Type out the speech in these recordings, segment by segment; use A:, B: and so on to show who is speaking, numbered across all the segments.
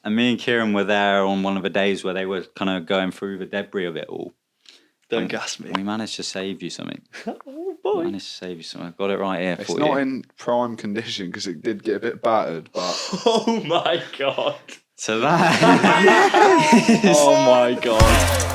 A: And me and Kieran were there on one of the days where they were kind of going through the debris of it all.
B: Don't gas me.
A: We managed to save you something.
B: Oh boy.
A: Managed to save you something. I've got it right here for you.
C: It's not in prime condition because it did get a bit battered, but...
B: Oh my god.
A: So that...
B: Oh my god.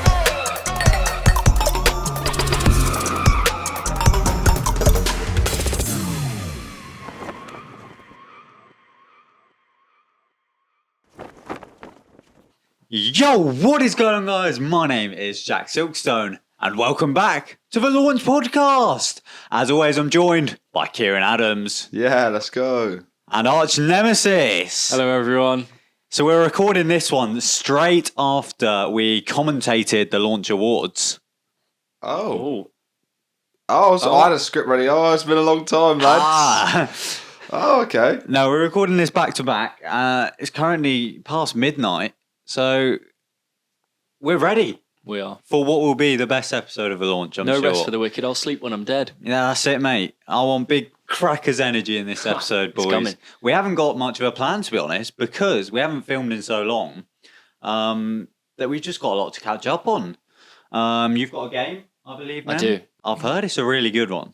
A: Yo, what is going on, guys? My name is Jack Silkstone, and welcome back to the Launch Podcast. As always, I'm joined by Kieran Adams.
C: Yeah, let's go.
A: And Arch Nemesis.
B: Hello everyone.
A: So we're recording this one straight after we commentated the Launch Awards.
C: Oh, so I had a script ready. Oh, it's been a long time, lads. Oh, okay.
A: No, we're recording this back to back. It's currently past midnight. So, we're ready.
B: We are.
A: For what will be the best episode of the launch, I'm sure.
B: No rest for the wicked. I'll sleep when I'm dead.
A: Yeah, that's it, mate. I want big crackers energy in this episode, boys.
B: Coming.
A: We haven't got much of a plan, to be honest, because we haven't filmed in so long that we've just got a lot to catch up on. You've got a game, I believe, man?
B: I do.
A: I've heard it's a really good one.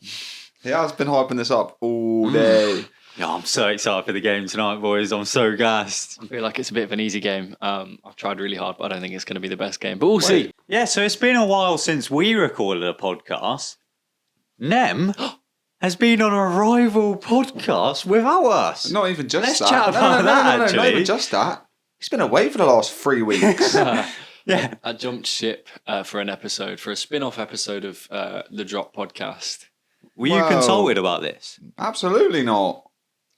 C: Yeah, I've been hyping this up all day.
A: Yeah, I'm so excited for the game tonight, boys. I'm so gassed.
B: I feel like it's a bit of an easy game. I've tried really hard, but I don't think it's going to be the best game. But we'll see.
A: Yeah, so it's been a while since we recorded a podcast. Nem has been on a rival podcast without us.
C: Not even just
A: Let's
C: that.
A: chat about that,
C: Not
A: actually.
C: even just that. He's been away for the last 3 weeks.
A: Yeah.
B: I jumped ship for an episode, for a spin-off episode of the Drop podcast.
A: Were you
C: Well-
A: consulted about this?
C: Absolutely not.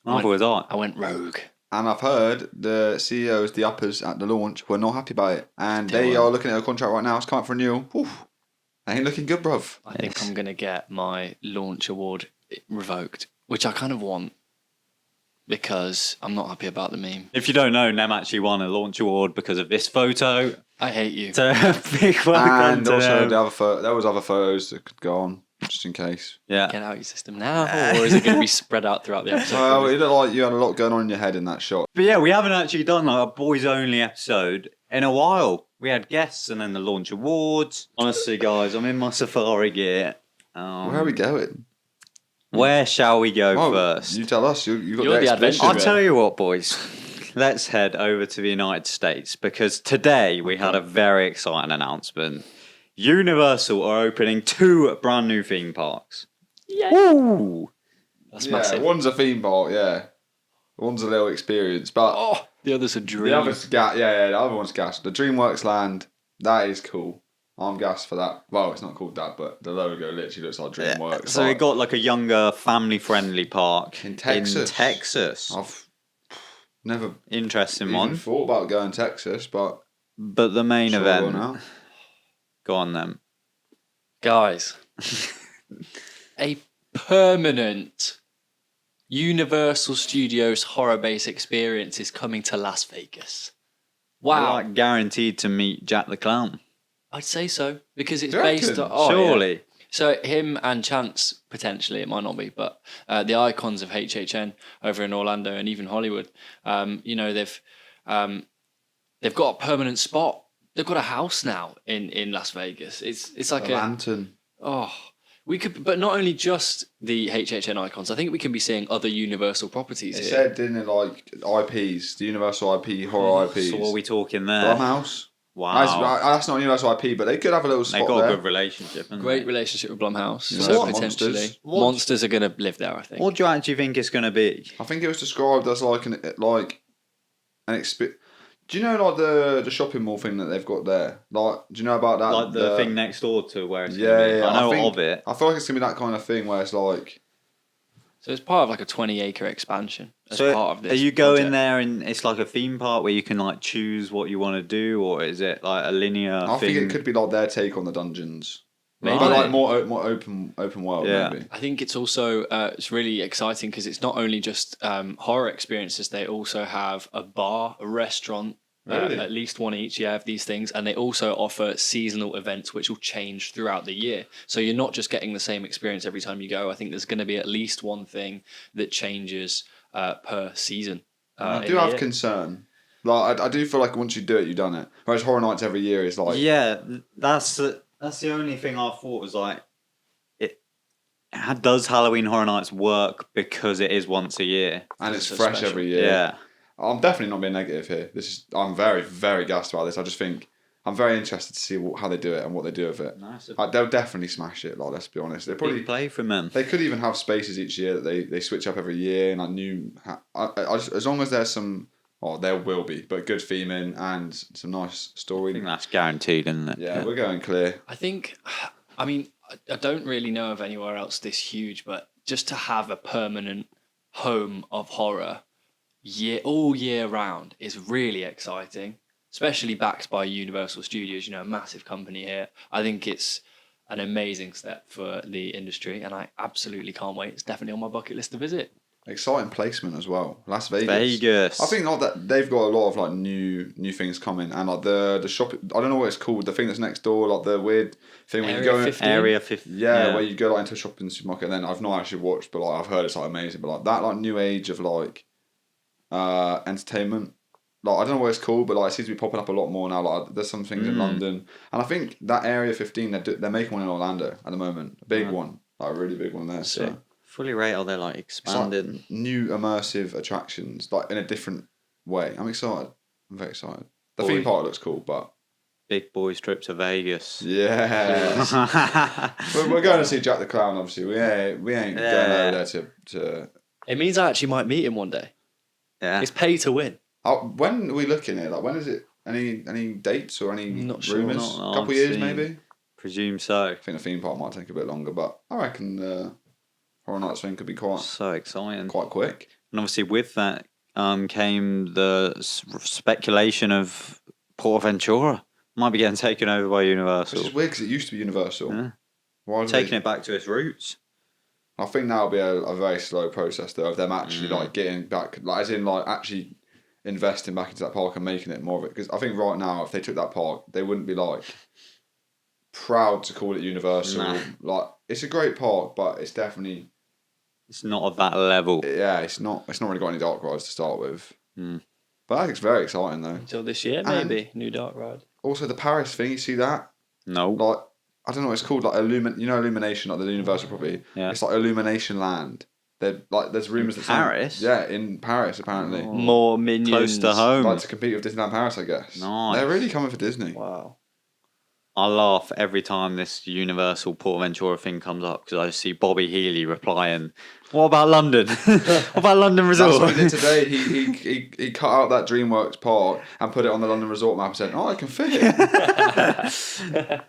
A: Neither was I.
B: I went rogue.
C: And I've heard the CEOs, the uppers at the launch, were not happy about it. And
B: They
C: they
B: weren't.
C: are looking at a contract right now. It's coming for renewal. Oof. Ain't looking good, bruv.
B: I think I'm going to get my launch award revoked, which I kind of want because I'm not happy about the meme.
A: If you don't know, Nem actually won a launch award because of this photo.
B: I hate you.
A: So big welcome
C: And
A: to
C: also,
A: them.
C: there was other photos that could go on, just in case.
A: Yeah.
B: Get out your system now, or is it going to be spread out throughout the episode?
C: Well, it looked like you had a lot going on in your head in that shot.
A: But yeah, we haven't actually done like a boys only episode in a while. We had guests and then the launch awards. Honestly, guys, I'm in my safari gear.
C: Where are we going?
A: Where shall we go
C: Oh,
A: first?
C: you tell us. You got
B: You're the
C: expedition.
B: adventurer.
A: I'll tell you what, boys. Let's head over to the United States because today we had a very exciting announcement. Universal are opening 2 brand new theme parks.
B: Yeah.
A: Woo!
B: That's
C: Yeah,
B: massive.
C: one's a theme park, yeah. One's a little experience, but
B: Oh, the other's a dream.
C: the other's the other one's gas. The DreamWorks Land, that is cool. I'm gassed for that. Well, it's not called that, but the logo literally looks like DreamWorks.
A: So we
C: Like,
A: got like a younger, family-friendly park
C: In Texas.
A: I've
C: never
A: interesting
C: even
A: one.
C: thought about going to Texas, but
A: But the main
C: sure
A: event,
C: will now.
A: go on then.
B: Guys, a permanent Universal Studios horror-based experience is coming to Las Vegas.
A: We're
B: Wow.
A: like guaranteed to meet Jack the Clown.
B: I'd say so, because it's
C: Do you
B: based
C: reckon?
B: on... Oh,
A: Surely.
B: yeah. So him and Chance, potentially, it might not be, but the icons of HHN over in Orlando and even Hollywood, they've got a permanent spot. They've got a house now in Las Vegas. It's like
C: A lantern.
B: we could, but not only just the HHN icons. I think we can be seeing other Universal properties
C: It
B: here.
C: said, didn't it, like IPs, the Universal IP, horror IPs.
A: So what are we talking there?
C: Blumhouse.
A: Wow.
C: That's not Universal IP, but they could have a little
A: They
C: spot
A: got
C: there.
A: a good relationship. haven't
B: Great
A: they?
B: relationship with Blumhouse.
C: Yeah.
B: So
C: What?
B: potentially,
C: Monsters.
B: monsters are going to live there. I think.
A: What do you actually think it's going to be?
C: I think it was described as like an experience. Do you know like the shopping mall thing that they've got there? Like, do you know about that?
A: Like the thing next door to where it's
C: Yeah,
A: going to be?
C: yeah.
A: I know
C: think-
A: of it.
C: I feel like it's gonna be that kind of thing where it's like.
B: So it's part of like a 20-acre expansion as
A: So
B: part of this.
A: are you going
B: project.
A: there and it's like a theme park where you can like choose what you want to do, or is it like a linear
C: I
A: thing?
C: think it could be like their take on the dungeons,
B: Maybe.
C: but like more open world.
A: Yeah.
C: Maybe.
B: I think it's also it's really exciting because it's not only just horror experiences. They also have a bar, a restaurant,
C: Really?
B: at least one each. Yeah, of these things, and they also offer seasonal events which will change throughout the year. So you're not just getting the same experience every time you go. I think there's going to be at least one thing that changes per season.
C: I
B: in
C: do
B: the
C: have
B: year.
C: concern Like I do feel like once you do it, you've done it. Whereas Horror Nights every year is like
A: Yeah, that's the only thing I thought was like, does Halloween Horror Nights work because it is once a year?
C: and it's
B: so
C: fresh
B: special.
C: every year.
A: Yeah.
C: I'm definitely not being negative here. I'm very, very gassed about this. I just think I'm very interested to see how they do it and what they do with it.
A: Nice.
C: They'll definitely smash it. Like, let's be honest. They probably
A: Big play from them.
C: They could even have spaces each year that they switch up every year and like new. As long as there's some, there will be, but good theming and some nice
A: I
C: story.
A: think that's guaranteed, isn't it?
C: Yeah, we're going clear.
B: I think, I mean, I don't really know of anywhere else this huge, but just to have a permanent home of horror all year round is really exciting, especially backed by Universal Studios, a massive company here. I think it's an amazing step for the industry, and I absolutely can't wait. It's definitely on my bucket list to visit.
C: Exciting placement as well. Las Vegas. I think that they've got a lot of like new things coming, and like the shop. I don't know what it's called. The thing that's next door, like the weird thing where you go in.
A: Area 15.
C: Yeah, where you go like into a shopping supermarket. And then I've not actually watched, but like I've heard it's like amazing. But like that, like new age of like entertainment. Like I don't know what it's called, but like it seems to be popping up a lot more now. Like there's some things in London, and I think that Area 15 they're making one in Orlando at the moment. A big one, like a really big one there. So.
A: Fully rate how they're like expanding.
C: Like new immersive attractions, like in a different way. I'm excited. I'm very excited. The theme park looks cool, but
A: Big boys trip to Vegas.
C: Yeah. we're going to see Jack the Clown. Obviously, we ain't going over there to.
B: It means I actually might meet him one day.
A: Yeah.
B: It's pay to win.
C: When are we looking at? Like, when is it? Any dates or any
B: Not sure.
C: rumours? A couple of years, maybe.
A: Presume so.
C: I think the theme park might take a bit longer, but I reckon Horror Nights thing could be
A: so exciting,
C: quite quick.
A: And obviously, with that came the speculation of Portaventura might be getting taken over by Universal.
C: Which is weird because it used to be Universal.
A: Yeah.
C: Why
A: Taking it back to its roots.
C: I think that'll be a very slow process though of them actually like getting back, like as in like actually investing back into that park and making it more of it. Because I think right now, if they took that park, they wouldn't be like proud to call it Universal.
A: Nah.
C: Like it's a great park, but it's definitely
A: not at that level.
C: Yeah, it's not really got any dark rides to start with. But I think it's very exciting though.
B: Until this year, maybe new dark ride.
C: Also, the Paris thing, you see that?
A: No.
C: Like I don't know what it's called, like Illumination, like the Universal property.
A: Yeah.
C: It's like Illumination Land. There's rumours that
A: Paris.
C: in Paris apparently.
B: More minions.
A: Close to home.
C: Like to compete with Disneyland Paris, I guess.
A: Nice.
C: They're really coming for Disney.
B: Wow.
A: I laugh every time this Universal Portaventura thing comes up because I see Bobby Healy replying, "What about London? What about London Resort?"
C: That's what he did today. He cut out that DreamWorks park and put it on the London Resort map and said, "Oh, I can fit it."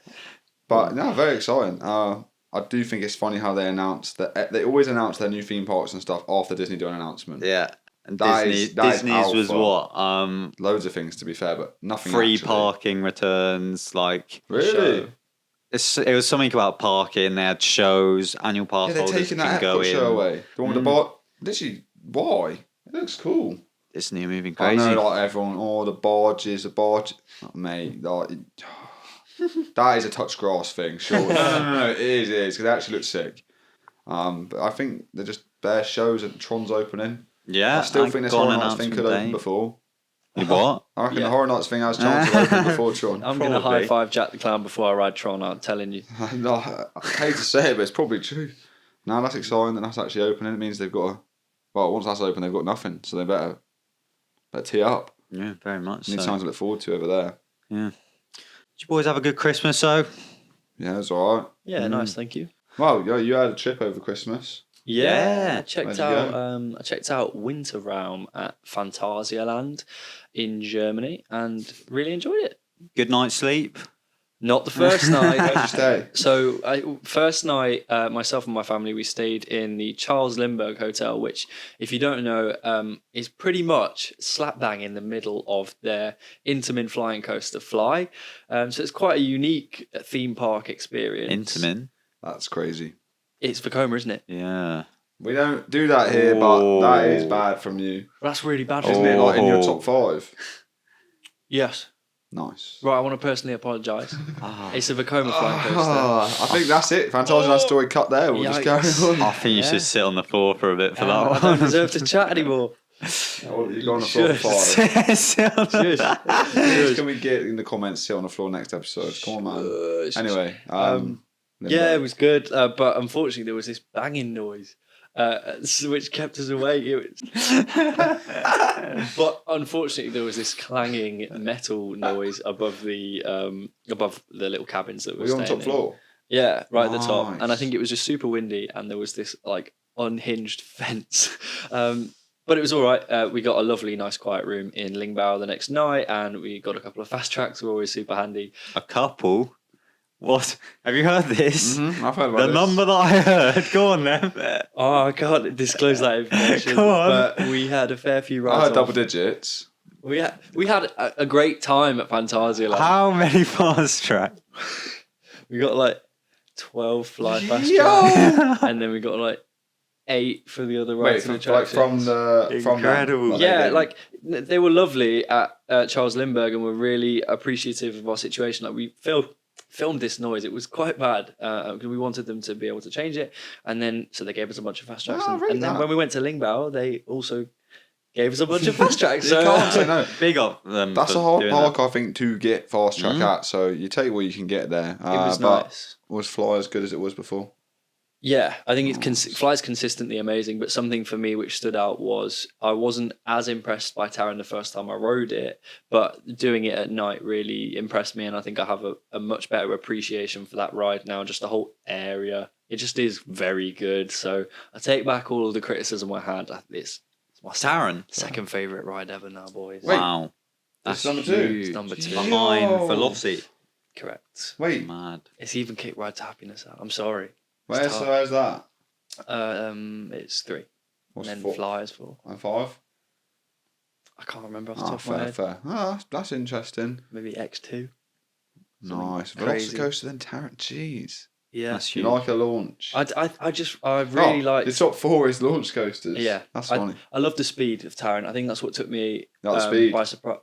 C: But no, very exciting. I do think it's funny how they announce that they always announce their new theme parks and stuff after Disney do an announcement.
A: Yeah. And
C: Disney's
A: was
C: alpha.
A: what?
C: Loads of things to be fair, but nothing.
A: Free
C: actually.
A: parking returns, like
C: Really?
A: it was something about parking. They had shows, annual pass
C: Yeah, they're
A: holders
C: taking
A: can
C: that
A: go
C: Epcot
A: in.
C: show away. The one with the bar. Literally, why? It looks cool.
A: Disney are moving
C: I
A: crazy.
C: know, like everyone. Oh, the barges. Oh, mate, like, that is a touch grass thing. Sure. No. It is because it actually looks sick. But I think they're just bare shows and Tron's opening.
A: Yeah,
C: I still think this
A: got
C: Horror
A: an
C: Nights thing could
A: announcement
C: open
A: date.
C: before.
A: You what?
C: I reckon
B: Yeah.
C: the Horror Nights thing has chance to open before Tron.
B: I'm going to
A: Probably.
B: high five Jack the Clown before I ride Tron, I'm telling you.
C: No, I hate to say it, but it's probably true. Now that's exciting that that's actually opening. It means they've got once that's open, they've got nothing, so they better tee up.
A: Yeah, very much
C: Need
A: so.
C: something to look forward to over there.
A: Yeah. Did you boys have a good Christmas, though?
C: Yeah, it's all right.
B: Yeah, nice, thank you.
C: Well, you had a trip over Christmas.
A: Yeah.
B: I checked out Winter Realm at Phantasialand in Germany and really enjoyed it.
A: Good night's sleep?
B: Not the first night.
C: Where'd you stay?
B: So, first night, myself and my family, we stayed in the Charles Lindbergh Hotel, which, if you don't know, is pretty much slap bang in the middle of their Intamin flying coaster Fly. So it's quite a unique theme park experience.
A: Intamin?
C: That's crazy.
B: It's Vekoma, isn't it?
A: Yeah.
C: We don't do that here, but that is bad from you.
B: Well, that's really bad.
C: Isn't it like in your top 5?
B: Yes.
C: Nice.
B: Right, I want to personally apologise. It's a Vekoma flying coaster.
C: I think that's it. Phantasialand story cut there. We'll just carry
B: Yikes.
C: on.
A: I think you should sit on the floor for a bit for that
B: I
A: one.
B: don't deserve to chat anymore.
C: Oh, you go on the floor for 5. Can we get in the comments, sit on the floor next episode? Come on, man. Anyway,
B: yeah, it was good, but unfortunately there was this banging noise, which kept us awake. But unfortunately there was this clanging metal noise above the little cabins that
C: Were you on the top floor?
B: Yeah, right at the top.
C: Nice.
B: And I think it was just super windy, and there was this like unhinged fence. But it was all right. We got a lovely, nice, quiet room in Lingbao the next night, and we got a couple of fast tracks. Were always super handy.
A: A couple? What? Have you heard this?
C: Mm-hmm. I've heard about
A: the
C: this.
A: number that I heard. Go on then.
B: Oh, I can't disclose that information.
A: Come on.
B: But we had a fair few rides.
C: I heard
B: off.
C: double digits.
B: We had a great time at Phantasialand.
A: How many fast tracks?
B: We got like 12 fly fast
C: Yo!
B: tracks, and then we got like 8 for the other rides.
C: Wait, from
A: Incredible.
B: Yeah, like they were lovely at Charles Lindbergh, and were really appreciative of our situation. Like we filmed this noise. It was quite bad because we wanted them to be able to change it, and then so they gave us a bunch of fast tracks. And then when we went to Lingbao, they also gave us a bunch of fast tracks.
C: You can't say no.
A: Big up them.
C: That's
A: for
C: a hard
A: doing
C: park,
A: that.
C: I think, to get fast track at. So you take what you can get there.
B: It was
C: but
B: nice.
C: Was Fly as good as it was before?
B: Yeah, I think Fly's consistently amazing, but something for me which stood out was I wasn't as impressed by Taron the first time I rode it, but doing it at night really impressed me, and I think I have a much better appreciation for that ride now, just the whole area. It just is very good, so I take back all of the criticism I had. It's my
A: Taron?
B: second favourite ride ever now, boys.
C: Wait.
A: Wow. That's
C: number 2?
A: huge.
B: It's number 2.
A: Behind
C: Yo.
A: Velocity.
B: Correct.
C: Wait,
A: Mad.
B: It's even kicked Ride to Happiness out. I'm sorry.
C: where's that?
B: It's 3.
C: What's
B: and then
C: 4?
B: Fly is 4.
C: And 5?
B: I can't remember off the
C: Oh,
B: top of my
C: fair,
B: head.
C: fair. Oh, that's interesting.
B: Maybe X2.
C: Nice.
B: crazy.
C: Velocicoaster then Tarrant. Jeez.
B: Yeah.
A: That's
C: You
A: huge.
C: like a launch?
B: I really like.
C: The top 4 is launch coasters.
B: Yeah,
C: That's funny.
B: I love the speed of Taron. I think that's what took me
C: Not the speed.
B: by surprise.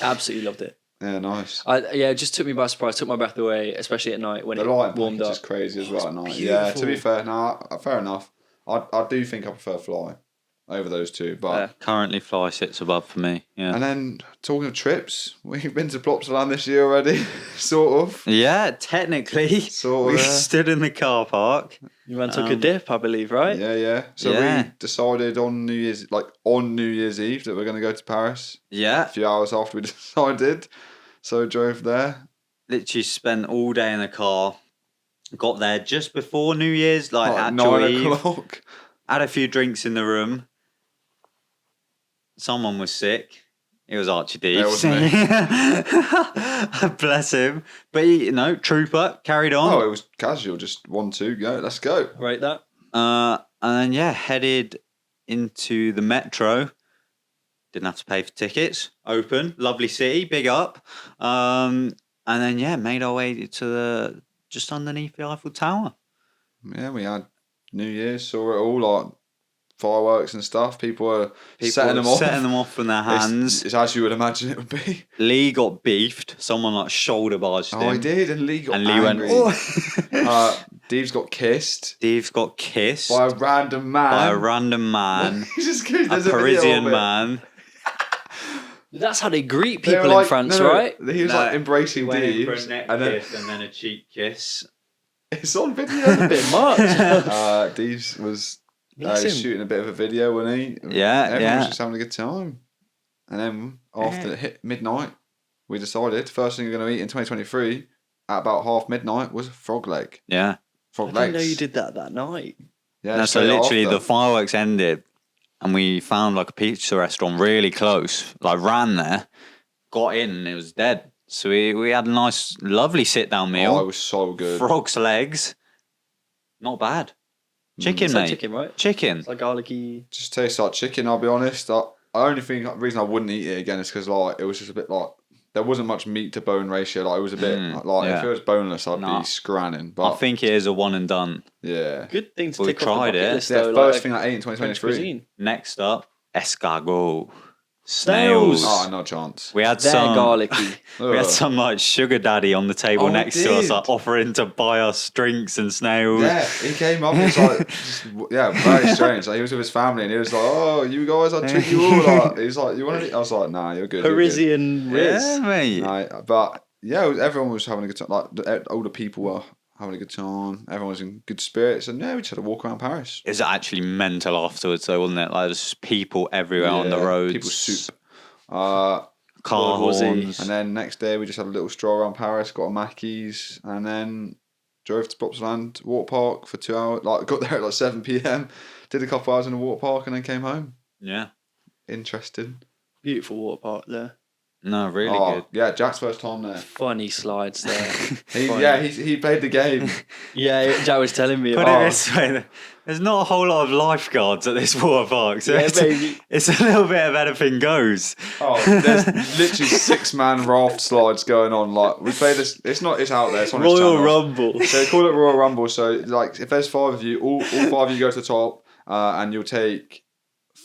B: Absolutely loved it.
C: Yeah, nice.
B: It just took me by surprise. Took my breath away, especially at night when
C: The
B: it
C: light
B: warmed
C: is
B: up.
C: just crazy as well at night.
B: beautiful.
C: Yeah, to be fair, fair enough. I do think I prefer Fly over those two. But
B: Yeah.
A: Currently, Fly sits above for me. Yeah.
C: and then talking of trips, we've been to Plopsaland this year already, sort of.
A: Yeah, technically,
C: Sort
A: we
C: of.
A: stood in the car park.
B: You man took a dip, I believe, right?
C: Yeah. So
A: Yeah.
C: we decided on New Year's Eve that we're going to go to Paris. A
A: Yeah,
C: few hours after we decided, so drove there.
A: literally spent all day in the car. Got there just before New Year's, like
C: Like
A: actual
C: 9
A: Eve.
C: o'clock.
A: Had a few drinks in the room. Someone was sick. It was Archie D.
C: It was me.
A: Bless him. But he, trooper, carried on.
C: Oh, it was casual, just 1, 2, go, let's go.
B: Right, that.
A: And then, headed into the metro. Didn't have to pay for tickets. Open, lovely city, big up. And then, made our way to just underneath the Eiffel Tower.
C: Yeah, we had New Year's, saw it all, like fireworks and stuff. People were setting them off.
A: From their hands.
C: It's as you would imagine it would be.
A: Lee got beefed. Someone shoulder barged him.
C: Oh, he did, and Lee got
A: And Lee
C: angry.
A: went, oh.
C: Deeves got kissed
A: Steve's got kissed
C: by a random man.
A: by a random man.
C: He's just kidding.
A: a
C: There's video
A: Parisian
C: of it.
A: man.
B: That's how they greet
C: They were
B: people in
C: like-
B: France,
C: no,
B: right?
C: He was like embracing Deeves,
A: neck
C: and then
A: kiss and then a cheek kiss.
C: it's on video.
B: A bit much.
C: Deeves was
B: Bless him.
C: shooting a bit of a video, wasn't he?
A: Yeah,
C: Everyone
A: yeah.
C: was just having a good time. And then after it hit midnight, we decided first thing we're going to eat in 2023 at about half midnight was frog leg.
A: Yeah.
C: Frog
B: I didn't know
C: legs.
B: you did that night.
C: Yeah,
A: No, so
C: straight
A: literally
C: after.
A: the fireworks ended and we found like a pizza restaurant really close. Like ran there, got in and it was dead. So we had a nice, lovely sit down meal.
C: Oh, it was so good.
A: Frog's legs. Not bad. Chicken,
B: It's
A: mate.
B: like chicken, right?
A: Chicken.
B: It's like garlicky.
C: Just tastes like chicken. I'll be honest. I only think the reason I wouldn't eat it again is because like it was just a bit like there wasn't much meat to bone ratio. Like it was a bit like
A: yeah.
C: if it was boneless, I'd
A: Nah.
C: be scranning. But
A: I think it is a one and done.
C: yeah,
B: Good thing to
A: We
B: tick off the
A: tried
B: bucket
A: it.
B: list,
C: yeah.
B: though,
C: First
B: like
C: thing I ate in
B: French
C: 2023.
B: cuisine.
A: Next up, escargot.
B: Snails.
C: Oh, no chance.
A: We had
B: They're
A: some
B: garlicky.
A: we had some like sugar daddy on the table
C: Oh, we
A: next to us,
C: did.
A: like offering to buy us drinks and snails.
C: Yeah, he came up. It's like, very strange. Like, he was with his family, and he was like, "Oh, you guys, I'll treat you all." Like, he's like, "You want to?" I was like, "Nah, you're good."
B: Parisian Riz.
A: Yeah, mate.
C: No, but yeah, everyone was having a good time. Like the older people were having a good time. Everyone was in good spirits, and yeah, we just had a walk around Paris.
A: It was actually mental afterwards, though, wasn't it? Like there's just people everywhere on the roads.
C: People soup.
A: Car
B: Lord Wolsey.
A: horns.
C: And then next day we just had a little stroll around Paris, got a Mackey's, and then drove to Plopsaland Waterpark for 2 hours. Like got there at like 7 p.m. Did a couple hours in the waterpark and then came home.
A: Yeah.
C: Interesting.
B: Beautiful water park there.
A: No, really good.
C: Yeah, Jack's first time there.
B: Funny slides there.
C: He played the game.
B: Yeah, Jack was telling me
A: Put
B: about
A: it this way, there's not a whole lot of lifeguards at this water park, so
B: Yeah, baby.
A: it's a little bit of anything goes.
C: There's literally 6-man raft slides going on. Like we play this. It's out there. It's on his
B: Royal
C: channel.
B: Rumble.
C: So they call it Royal Rumble. So like if there's 5 of you, all 5 of you go to the top, and you'll take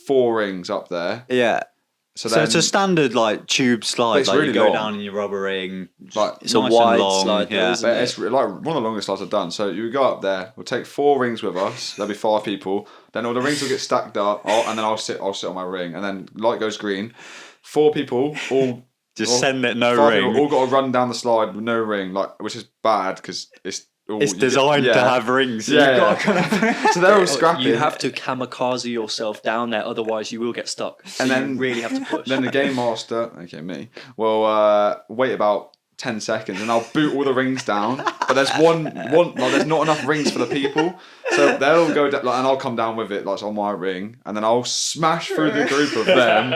C: 4 rings up there.
A: Yeah.
C: So
A: It's a standard like tube slide.
C: It's
A: Like
C: really
A: you go
C: long.
A: down in your rubber ring.
C: Like
B: It's a
A: nice
B: wide
A: and long,
B: slide, though,
A: yeah.
B: isn't
C: But
B: it?
C: it's like one of the longest slides I've done. So you go up there, we'll take 4 rings with us. There'll be 5 people. Then all the rings will get stacked up, and then I'll sit on my ring. And then light goes green. 4 people all
A: Just send it no
C: 5
A: ring.
C: people all got to run down the slide with no ring, which is bad because it's
A: It's designed to have rings. So
C: Yeah,
A: you've got to kind of
C: So they're all scrapping.
B: You have to kamikaze yourself down there, otherwise you will get stuck. So
C: And
B: you
C: then-
B: really have to push.
C: Then the game master, okay, me, will wait about 10 seconds and I'll boot all the rings down. But there's there's not enough rings for the people. So they'll go down, and I'll come down with it, like it's on my ring. And then I'll smash through the group of them.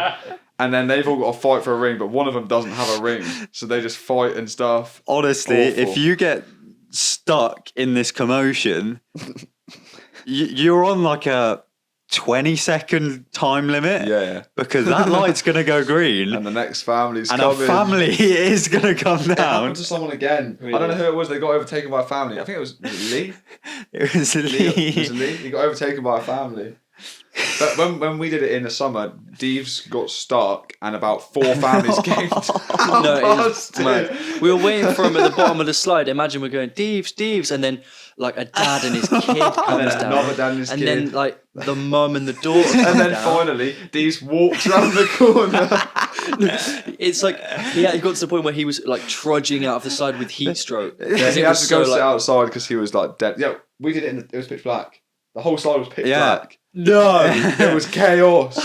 C: And then they've all got to fight for a ring, but one of them doesn't have a ring. So they just fight and stuff.
A: Honestly,
C: Awful.
A: if you get stuck in this commotion, you're on like a 20-second time limit.
C: Yeah.
A: Because that light's going to go green.
C: And the next family's
A: And
C: coming.
A: a family is going to come
C: It
A: down.
C: happened to someone again. I don't know who it was. They got overtaken by a family. I think was it Lee?
A: It was
C: It was
A: Lee.
C: Lee. He got overtaken by a family. But when we did it in the summer, Deeves got stuck and about 4 families came.
B: No, it was mad. We were waiting for him at the bottom of the slide. Imagine we're going, Deeves, and then like a dad and his kid comes down.
C: Another dad and his
B: and
C: kid.
B: then like the mum and the daughter come
C: And then
B: down.
C: finally, Deeves walked round the corner.
B: It's like he got to the point where he was like trudging out of the slide with heat stroke.
C: Yeah, he had to go sit outside because he was like dead. Yeah, we did it. It was pitch black. The whole slide was pitch
A: Yeah.
C: black. No, it was chaos.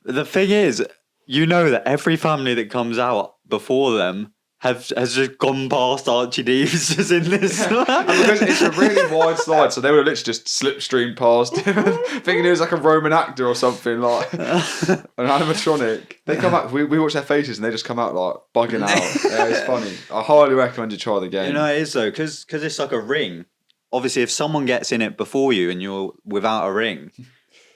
A: The thing is, you know that every family that comes out before them has just gone past Archie Deeves just in this
C: And because it's a really wide slide, so they were literally just slipstream past him, thinking he was like a Roman actor or something, like an animatronic. They come out, we watch their faces, and they just come out like bugging out. Yeah, it's funny. I highly recommend you try the game.
A: You know, it is though, because it's like a ring. Obviously, if someone gets in it before you and you're without a ring,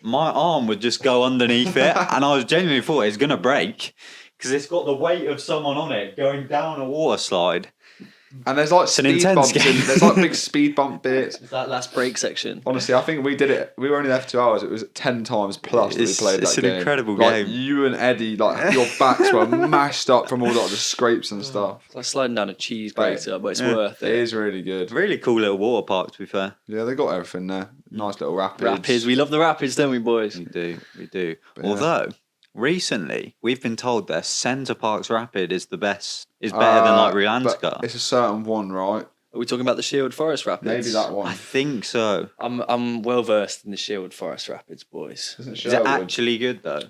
A: my arm would just go underneath it, and I was genuinely thought it's gonna break because it's got the weight of someone on it going down a water slide.
C: And there's like
A: an
C: speed
A: intense
C: bumps,
A: game.
C: and there's like big speed bump bits.
B: That last break section.
C: Honestly, I think we did it. We were only there for 2 hours. It was 10 times plus that we played
A: It's
C: that
A: an
C: game.
A: incredible
C: like,
A: game.
C: You and Eddie, like your backs were mashed up from all like, the scrapes and stuff.
B: It's like sliding down a cheese
C: But-
B: grater, but it's
A: yeah.
B: worth
C: It
B: it.
C: is really good.
A: Really cool little water park, to be fair.
C: Yeah, they got everything there. Nice little rapids.
B: Rapids, we love the rapids, don't we, boys?
A: We do.
C: But yeah.
A: Although recently we've been told that Centre Parks Rapid is better than like
C: But
A: Rulanska.
C: it's a certain one, right?
B: Are we talking about the Shield Forest Rapids?
C: Maybe that
A: I
C: one.
A: think so.
B: I'm well versed in the Shield Forest Rapids, boys.
C: Isn't
A: Is it
C: Sherwood?
A: actually good though?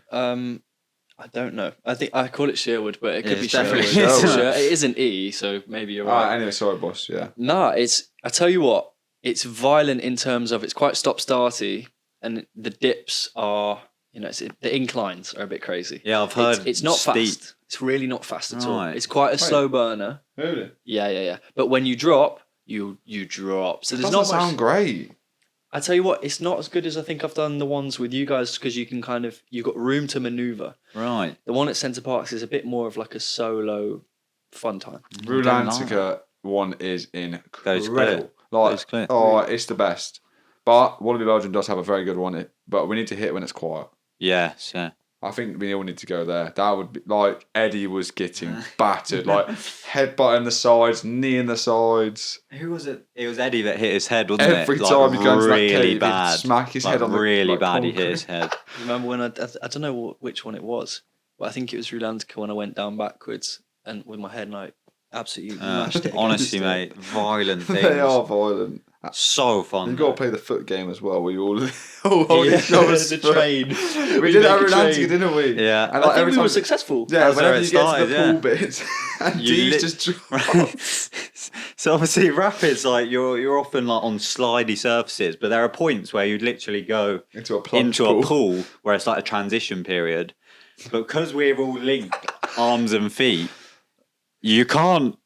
B: I don't know. I think I call it Sherwood, but it could
A: Yeah,
B: be
A: it's
B: Sherwood.
A: definitely
C: Sherwood.
B: Sure, it is an E, so maybe you're
C: Alright,
B: right.
C: anyway, sorry, boss. Yeah.
B: Nah, I tell you what, it's violent in terms of it's quite stop-starty, and the dips are, the inclines are a bit crazy.
A: Yeah, I've heard
B: It's not
A: steep.
B: fast. It's really not fast at all.
A: Right.
B: It's quite a slow burner.
C: Really?
B: Yeah. But when you drop, you drop. So there's
C: Doesn't
B: not much.
C: sound great.
B: I tell you what, it's not as good as I think I've done the ones with you guys because you can you've got room to maneuver.
A: Right.
B: The one at Centre Parks is a bit more of like a solo fun time.
C: Rulantica one is
A: Goes
C: incredible.
A: clear.
C: Like,
A: Goes clear.
C: oh, it's the best. But Wallaby Belgium does have a very good one. But we need to hit when it's quiet.
A: Yes, yeah.
C: I think we all need to go there. That would be like Eddie was getting battered, like headbutt in the sides, knee in the sides.
A: Who was it? It was Eddie that hit his head, wasn't
C: Every
A: it?
C: time he goes to that cave,
A: really
C: he'd
A: bad.
C: smack his head on the
A: really bad. He
C: concrete.
A: hit his head.
B: Remember when I don't know which one it was, but I think it was Rulantica when I went down backwards and with my head and I absolutely mashed it.
A: Honestly,
B: against
A: mate, violent things.
C: They are violent.
A: So fun.
C: You've got to play the foot game as well, where you all hold each other's
B: the
C: foot.
B: train.
C: We did that at Rulantica, didn't we?
A: Yeah.
C: And
B: I think we were successful.
C: Yeah,
A: That's
C: whenever
A: where it
C: you get to
A: started,
C: the
A: yeah.
C: pool bits, and
A: You
C: Dee's
A: lit-
C: just dropped.
A: So obviously rapids, like you're often like on slidey surfaces, but there are points where you'd literally go
C: into a plunge
A: into a pool where it's like a transition period. But because we're all linked arms and feet, you can't.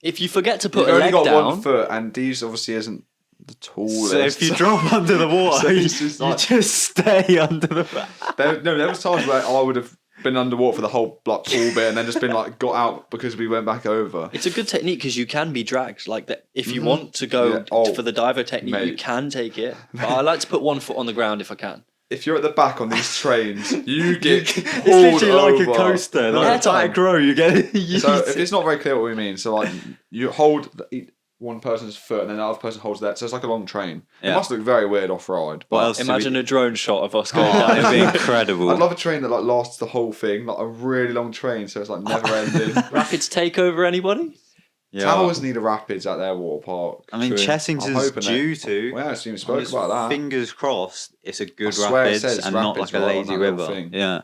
B: If you forget to
C: You've
B: put a
C: only
B: leg
C: got
B: down,
C: one foot, and Dee's obviously isn't the tallest.
A: So if you drop under the water,
C: So
A: you
C: it's just like-
A: just stay under the.
C: there was times where I would have been underwater for the whole like pool bit, and then just been like got out because we went back over.
B: it's a good technique because you can be dragged. Like that, if you want to go
C: Yeah. Oh,
B: for the diver technique, you
C: mate.
B: can take it. But I like to put one foot on the ground if I can.
C: If you're at the back on these trains, you get
A: It's
C: pulled
A: literally like
C: over.
A: a coaster,
C: No,
A: like a back row. You get.
C: So if it's not very clear what we mean, so like you hold one person's foot and then the other person holds that, so it's like a long train. It
A: Yeah.
C: must look very weird off ride.
A: What else?
B: Imagine a drone shot of us going
A: Oh,
B: down.
A: it'd be incredible.
C: I'd love a train that like lasts the whole thing, like a really long train, so it's like never ending.
B: Rapids take over anybody?
A: Yeah.
C: Towers need a rapids at their water park.
A: I mean,
B: True.
C: I'm
A: Chessington's
C: hoping
A: due to.
C: We haven't even spoken
A: Just
C: about that.
A: Fingers crossed, it's a good
C: I swear it
A: rapids
C: says
A: and not
C: rapids
A: like a
C: right on
A: lazy
C: that little
A: river.
C: thing.
A: Yeah.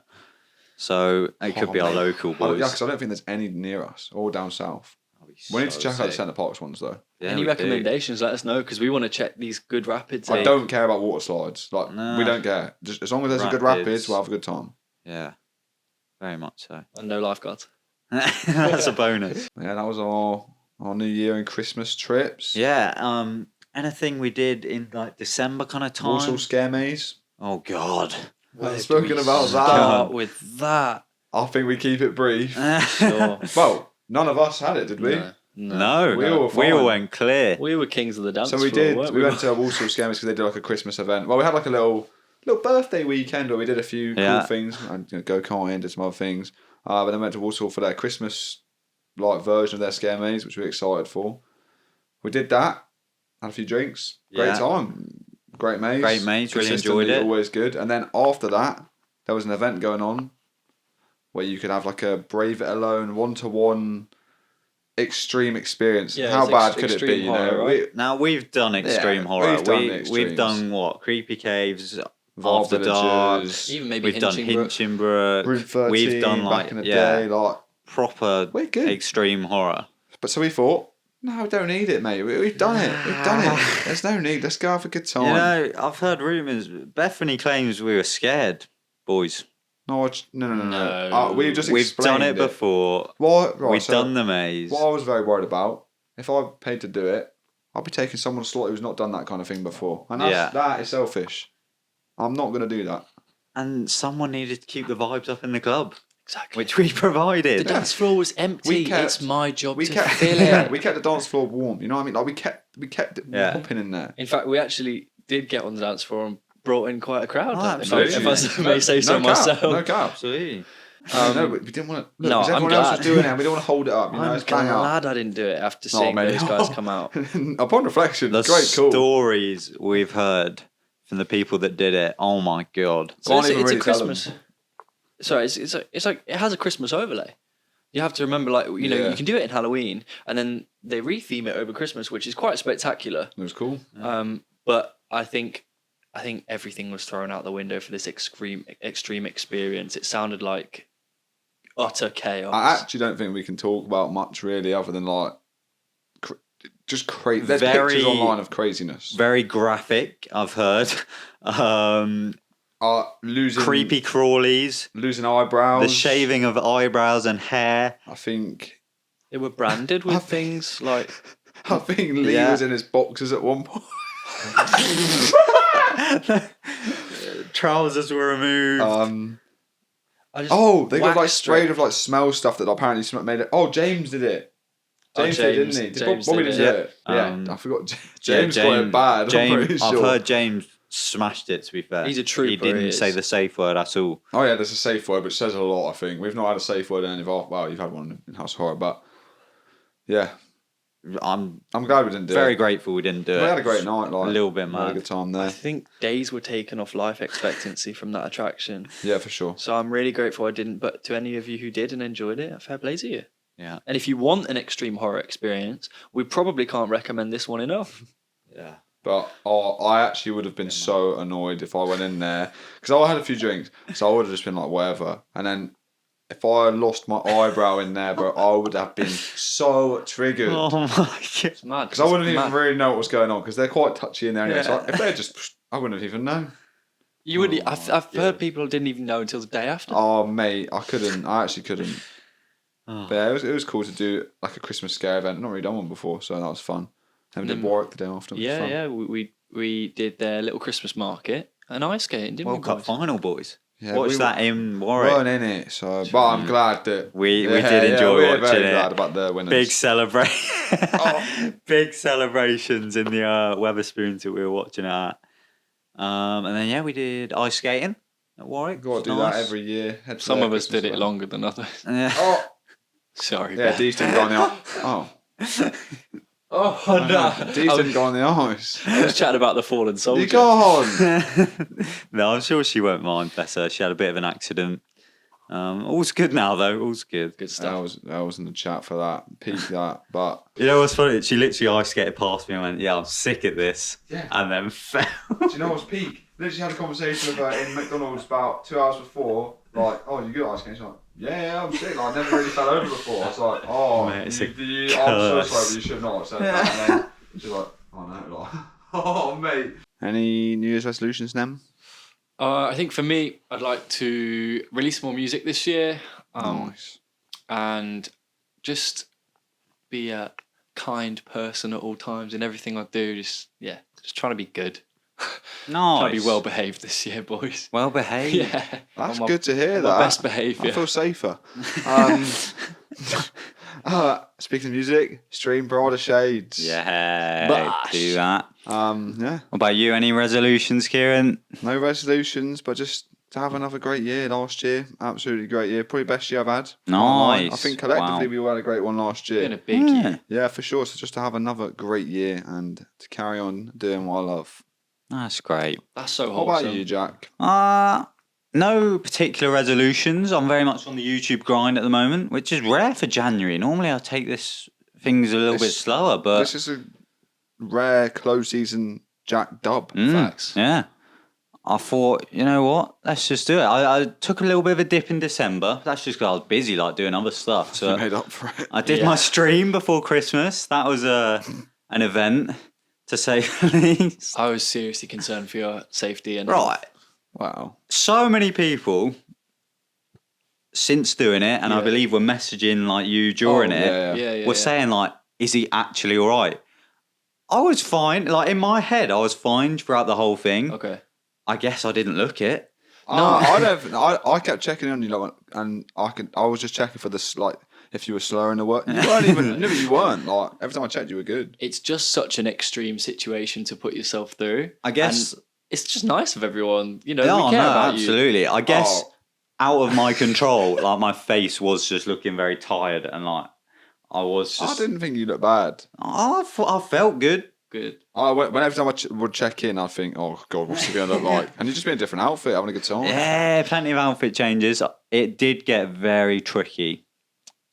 A: So it could be our
C: mate.
A: local
C: Yeah,
A: boys.
C: because I don't think there's any near us or down south.
A: That'd be
C: We need to
A: so
C: check out the
A: sick.
C: Centre Parks ones though.
A: Yeah,
B: Any
A: we do.
B: recommendations? Let us know because we want to check these good rapids.
C: I
B: out.
C: don't care about water slides. Like
A: Nah.
C: we don't care. Just as long as there's a good
A: Rapids.
C: rapids, we'll have a good time.
A: Yeah. Very much so.
B: And no lifeguards.
A: That's a bonus.
C: Yeah, that was our New Year and Christmas trips.
A: Yeah. Anything we did in like December kind of time.
C: Walsall Scare Maze.
A: Oh God.
C: I've spoken about that.
B: Start with that.
C: I think we keep it brief.
B: Sure.
C: Well, none of us had it, did we?
A: No,
C: We all were
A: we all
C: fine.
A: went clear.
B: We were kings of the dance
C: So we
B: floor,
C: did.
B: weren't
C: We went to Walsall Scare Maze because they did like a Christmas event. Well, we had like a little birthday weekend where we did a few
A: Yeah.
C: cool things and go karting, did some other things. But then went to Walsall for their Christmas like version of their Scare Maze, which we were excited for. We did that. Had a few drinks. Great
A: Yeah.
C: time. Great maze.
A: Great maze, really
C: Consistently
A: enjoyed it.
C: Always good. And then after that, there was an event going on where you could have like a Brave It Alone 1-to-1 extreme experience.
B: Yeah,
C: How
B: it's
C: bad could it
B: extreme
C: be?
B: horror,
C: You know,
B: right?
A: Now we've done extreme
C: Yeah,
A: horror.
C: we've done
A: We've
C: extremes.
A: done what? Creepy caves,
C: Var
A: After Dark.
C: Villages,
B: Even maybe
A: We've done
B: Hinchinbrook.
A: Hinchinbrook.
C: Room 13,
A: We've done like
C: back in the
A: yeah,
C: day, like
A: proper
C: we're good.
A: extreme horror.
C: But so we thought, no, we don't need it, mate. We've done it. We've done it. There's no need. Let's go have a good time.
A: You know, I've heard rumours. Bethany claims we were scared, boys.
C: No.
B: No.
C: We've just
A: We've done
C: explained
A: it before.
C: What? Right,
A: We've
C: so
A: done the maze.
C: What I was very worried about, if I paid to do it, I'd be taking someone's slot who's not done that kind of thing before. And
A: Yeah.
C: that is selfish. I'm not going to do that.
A: And someone needed to keep the vibes up in the club,
B: Exactly.
A: which we
B: The
A: provided.
B: dance floor was empty.
C: We kept-
B: It's my job
C: We
B: to
C: kept,
B: fill
C: yeah,
B: it.
C: we kept the dance floor warm. You know what I mean? Like we kept it
A: Yeah.
C: hopping in there.
B: In fact, we actually did get on the dance floor and brought in quite a crowd.
A: Oh,
B: if I
A: absolutely.
B: may say so
C: no
B: myself.
C: Cap, no cap.
A: Absolutely.
C: No, we didn't want to. Look,
B: No,
C: because
B: I'm
C: everyone else
B: glad.
C: was doing it, and we don't want to hold it up. You know,
B: I'm
C: it's bang up.
B: glad I didn't do it after
C: Oh,
B: seeing
C: mate.
B: those guys come out.
C: Upon reflection,
A: The
C: great call.
A: stories we've heard from the people that did it. Oh my God.
B: So
C: Can't
B: it's,
C: even
B: it's
C: really
B: a
C: tell
B: Christmas. Sorry, it's like it has a Christmas overlay. You have to remember, like you know,
C: Yeah.
B: you can do it in Halloween, and then they retheme it over Christmas, which is quite spectacular.
C: It was cool.
B: But I think everything was thrown out the window for this extreme experience. It sounded like utter chaos.
C: I actually don't think we can talk about much really, other than like just crazy. There's
A: Very-
C: pictures online of craziness.
A: Very graphic, I've heard.
C: Losing
A: Creepy crawlies.
C: losing eyebrows.
A: The shaving of eyebrows and hair.
C: I think
B: They were branded with things like
C: Lee
A: Yeah.
C: was in his boxers at one point.
A: Trousers were removed.
B: I just
C: Oh, they got like
B: waxed
C: sprayed
B: it.
C: with like smell stuff that apparently made it. Oh, James did it.
B: Oh,
C: James did,
B: James-
C: didn't he?
B: James
C: Bobby
B: did
C: didn't
A: it.
C: do it. Yeah,
A: Yeah.
C: I forgot.
A: Yeah,
C: James got it bad. I'm
A: James,
C: pretty
A: I've
C: sure.
A: heard James smashed it, to be fair.
B: He's a trooper,
A: He didn't
B: he
A: say
B: is.
A: the safe word at all.
C: Oh yeah, there's a safe word, which says a lot. I think we've not had a safe word in any of our. Well, you've had one in House of Horror, but yeah,
A: I'm
C: glad we didn't do
A: very
C: it.
A: grateful we didn't do it.
C: We had a great night. Like
A: A little bit
C: we had a
A: mad.
C: good time
D: I
C: there.
D: think days were taken off life expectancy from that attraction.
C: Yeah, for sure.
D: So I'm really grateful I didn't. But to any of you who did and enjoyed it, fair play to you.
A: Yeah.
D: And if you want an extreme horror experience, we probably can't recommend this one enough.
A: Yeah.
C: But I actually would have been so annoyed if I went in there because I had a few drinks, so I would have just been like whatever. And then if I lost my eyebrow in there, bro, I would have been so triggered
A: Oh my god.
D: It's mad.
C: because I wouldn't
D: It's
C: even
D: mad.
C: really know what was going on because they're quite touchy in there anyway. So
D: Yeah.
C: if they just, I wouldn't have even known.
D: You would.
A: Oh,
D: I've heard people didn't even know until the day after.
C: Oh mate, I couldn't. I actually couldn't.
A: Oh.
C: But yeah, it was cool to do like a Christmas scare event. Not really done one before, so that was fun. And we did
D: Mm.
C: Warwick the day after. It was
D: Yeah,
C: fun.
D: yeah. We did their little Christmas market and ice skating, didn't
A: World
D: we?
A: Cup
D: boys?
A: final, boys.
C: Yeah,
A: Watched
C: we
A: that in
C: We
A: Warwick.
C: weren't in it, so but I'm glad that
A: We did enjoy
C: we're
A: watching
C: very
A: it.
C: glad about the winners.
A: Big celebrate,
C: Oh.
A: big celebrations in the Weatherspoons that we were watching it at. And then we did ice skating at Warwick.
C: Got to do
A: Nice.
C: that every year. Head to
B: Some
C: their
B: of us
C: Christmas
B: did it
C: event.
B: longer than others.
A: Yeah.
C: Oh,
B: Sorry.
C: yeah,
B: Ben.
C: Dee's didn't go on the ice. Oh,
D: Oh
C: Dee's didn't go on the ice.
D: I was chatting about the fallen
C: You
D: soldier.
C: go on.
A: No, I'm sure she won't mind. Bless her. She had a bit of an accident. All's good now, though. All's good.
D: Good
C: I
D: stuff.
C: was in the chat for that. Peak that, but
A: You know what's funny? She literally ice skated past me and went, "Yeah, I'm sick at this,"
C: yeah.
A: and then fell.
C: Do you know what's peak? Literally had a conversation with her in McDonald's about 2 hours before. Like, oh, you good at ice skating? She's like, yeah, I'm sick. Like, I never really fell over before. I was like, oh,
A: Mate, it's
C: I'm
A: a
C: so
A: curse.
C: sorry, but you should not have said that. And then she's like, oh no, like, oh mate. Any New Year's resolutions, Nem?
B: I think for me, I'd like to release more music this year.
C: Nice.
B: And just be a kind person at all times in everything I do. Just trying to be good.
A: Nice.
B: Trying to be well behaved this year, boys.
A: Well behaved.
B: Yeah,
C: That's
B: on my-
C: good to hear.
B: on
C: That
B: my best
C: I
B: behaviour.
C: feel safer. Speaking of music, stream Brighter Shades.
A: Yeah.
B: Bosh.
A: Do that.
C: Yeah.
A: What about you? Any resolutions, Kieran?
C: No resolutions, but just to have another great year last year. Absolutely great year. Probably best year I've had. Can't lie. I
A: Nice.
C: think collectively
A: Wow.
C: we had a great one last
B: Been a
C: year.
B: big year.
C: Yeah, for sure. So just to have another great year and to carry on doing what I love.
A: That's great.
B: That's so
C: What
B: wholesome.
C: about you, Jack?
A: No particular resolutions. I'm very much on the YouTube grind at the moment, which is rare for January. Normally I take things a little bit
C: This-
A: slower, but
C: This is a rare close season Jack dub.
B: Facts.
A: Yeah. I thought, you know what? Let's just do it. I took a little bit of a dip in December. That's just because I was busy, like doing other stuff.
C: You
A: So
C: made up for it.
A: I did
B: Yeah.
A: my stream before Christmas. That was an event, to say the least.
B: I was seriously concerned for your safety and
A: Right.
C: Wow.
A: So many people since doing it, and I
B: Yeah.
A: believe were messaging like you during
C: Oh,
A: it,
C: yeah.
B: Yeah.
A: were saying like, "Is he actually all right?" I was fine. Like in my head, I was fine throughout the whole thing.
B: Okay.
A: I guess I didn't look it.
C: I don't. I kept checking on you, like, and I was just checking for this, like, if you were slurring the word. You weren't even. No, you weren't. Like every time I checked, you were good.
B: It's just such an extreme situation to put yourself through.
A: I guess.
B: And it's just nice of everyone. You know,
A: No,
B: we care
A: no,
B: about you.
A: absolutely. I guess
C: Oh.
A: out of my control, like my face was just looking very tired, and like I was
C: I
A: just.
C: didn't think you looked bad.
A: I felt good.
B: Good.
C: When every time I would check in, I'd think, oh god, what's he going to look like? And you'd just be in a different outfit, having a good time.
A: Yeah, plenty of outfit changes. It did get very tricky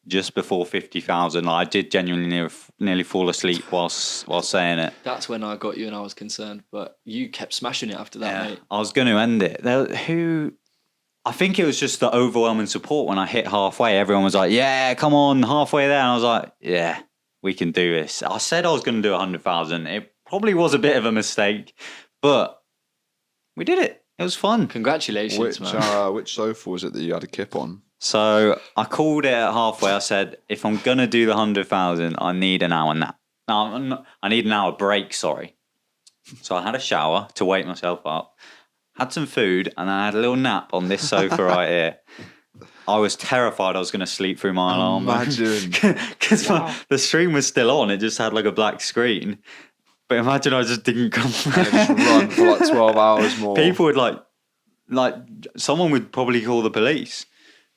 A: just before 50,000. Like, I did genuinely nearly fall asleep while saying it.
B: That's when I got you and I was concerned, but you kept smashing it after that, mate.
A: I was going to end it. I think it was just the overwhelming support when I hit halfway. Everyone was like, "Yeah, come on, halfway there," and I was like, "Yeah, we can do this." I said I was going to do 100,000. It probably was a bit of a mistake, but we did it. It was fun.
B: Congratulations, man.
C: Which sofa was it that you had a kip on?
A: So I called it at halfway. I said, if I'm going to do the 100,000, I need an hour nap. No, I need an hour break, sorry. So I had a shower to wake myself up, had some food, and I had a little nap on this sofa right here. I was terrified I was going to sleep through my alarm.
C: Imagine.
A: Because the stream was still on. It just had like a black screen. But imagine I just didn't come.
C: And just run for like 12 hours more.
A: People would like someone would probably call the police.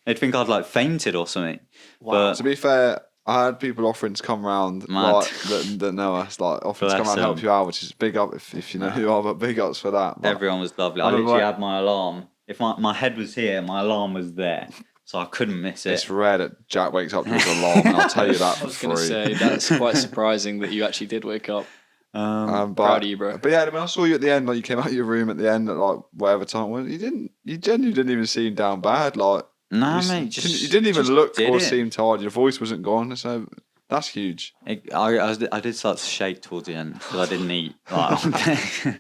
A: They'd think I'd like fainted or something.
B: Wow.
C: To be fair, I had people offering to come round like, that know us, like offering to come around and help you out, which is big up if you know who you are, but big ups for that. But
A: Everyone was lovely. I literally had my alarm. If my head was here, my alarm was there. So I couldn't miss it.
C: it's rare that Jack wakes up to his alarm, and I'll tell you that
B: I
C: for
B: was going to
C: free.
B: say, that's quite surprising that you actually did wake up.
C: But,
B: Proud of you, bro.
C: But yeah, when I saw you at the end, like you came out of your room at the end at like whatever time, you genuinely didn't even seem down bad. Like,
A: Nah, mate.
C: you didn't even look
A: did
C: or
A: it.
C: seem tired. Your voice wasn't gone, so that's huge.
A: I did start to shake towards the end because I didn't eat. Like,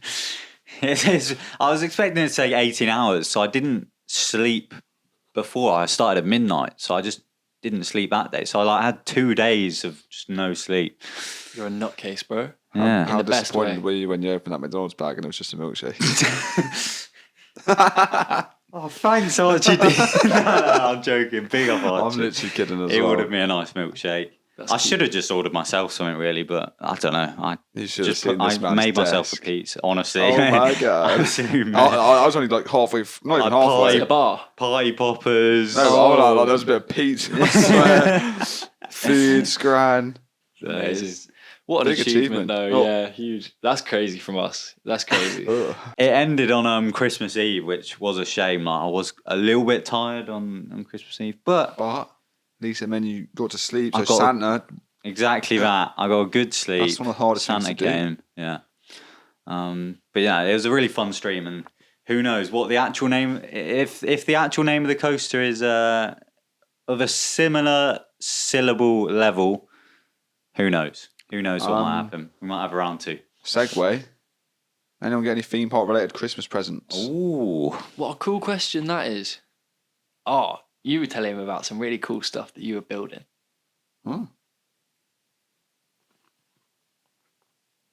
A: I was expecting it to take 18 hours, so I didn't sleep before. I started at midnight, so I just didn't sleep that day. So I had 2 days of just no sleep.
B: You're a nutcase, bro.
A: Yeah.
C: How
B: the best
C: disappointed
B: way.
C: were you when you opened that McDonald's bag and it was just a milkshake?
A: Oh, thanks, Archie. No, I'm joking. Big up, Archie.
C: I'm literally kidding as
A: It
C: well.
A: would have been a nice milkshake.
B: That's
A: I
B: cute.
A: should have just ordered myself something, really, but I don't know.
C: You should have
A: Just
C: seen this
A: I
C: man's
A: made myself a
C: desk.
A: pizza, honestly.
C: Oh my God.
A: Absolute
C: I was only like halfway, not even
A: I'd
C: halfway.
B: Is it a bar?
A: Party poppers.
C: No, hold on, like, there was a bit of pizza, I swear. Food, scran.
B: Amazing. What an
C: Big
B: achievement,
C: achievement.
B: though.
C: Oh.
B: Yeah, huge. That's crazy from us. That's crazy.
C: Ugh.
A: It ended on Christmas Eve, which was a shame. Like, I was a little bit tired on Christmas Eve, but
C: But at least it meant you got to sleep. So
A: I got-
C: Santa,
A: exactly that. I got a good sleep.
C: That's one of the hardest things
A: Santa
C: to do.
A: came, yeah. But yeah, it was a really fun stream, and who knows what the actual name? If the actual name of the coaster is of a similar syllable level, who knows? Who knows what might happen? We might have a round 2.
C: segue. Anyone get any theme park related Christmas presents?
A: Ooh.
B: What a cool question that is. Oh, you were telling him about some really cool stuff that you were building.
C: Oh.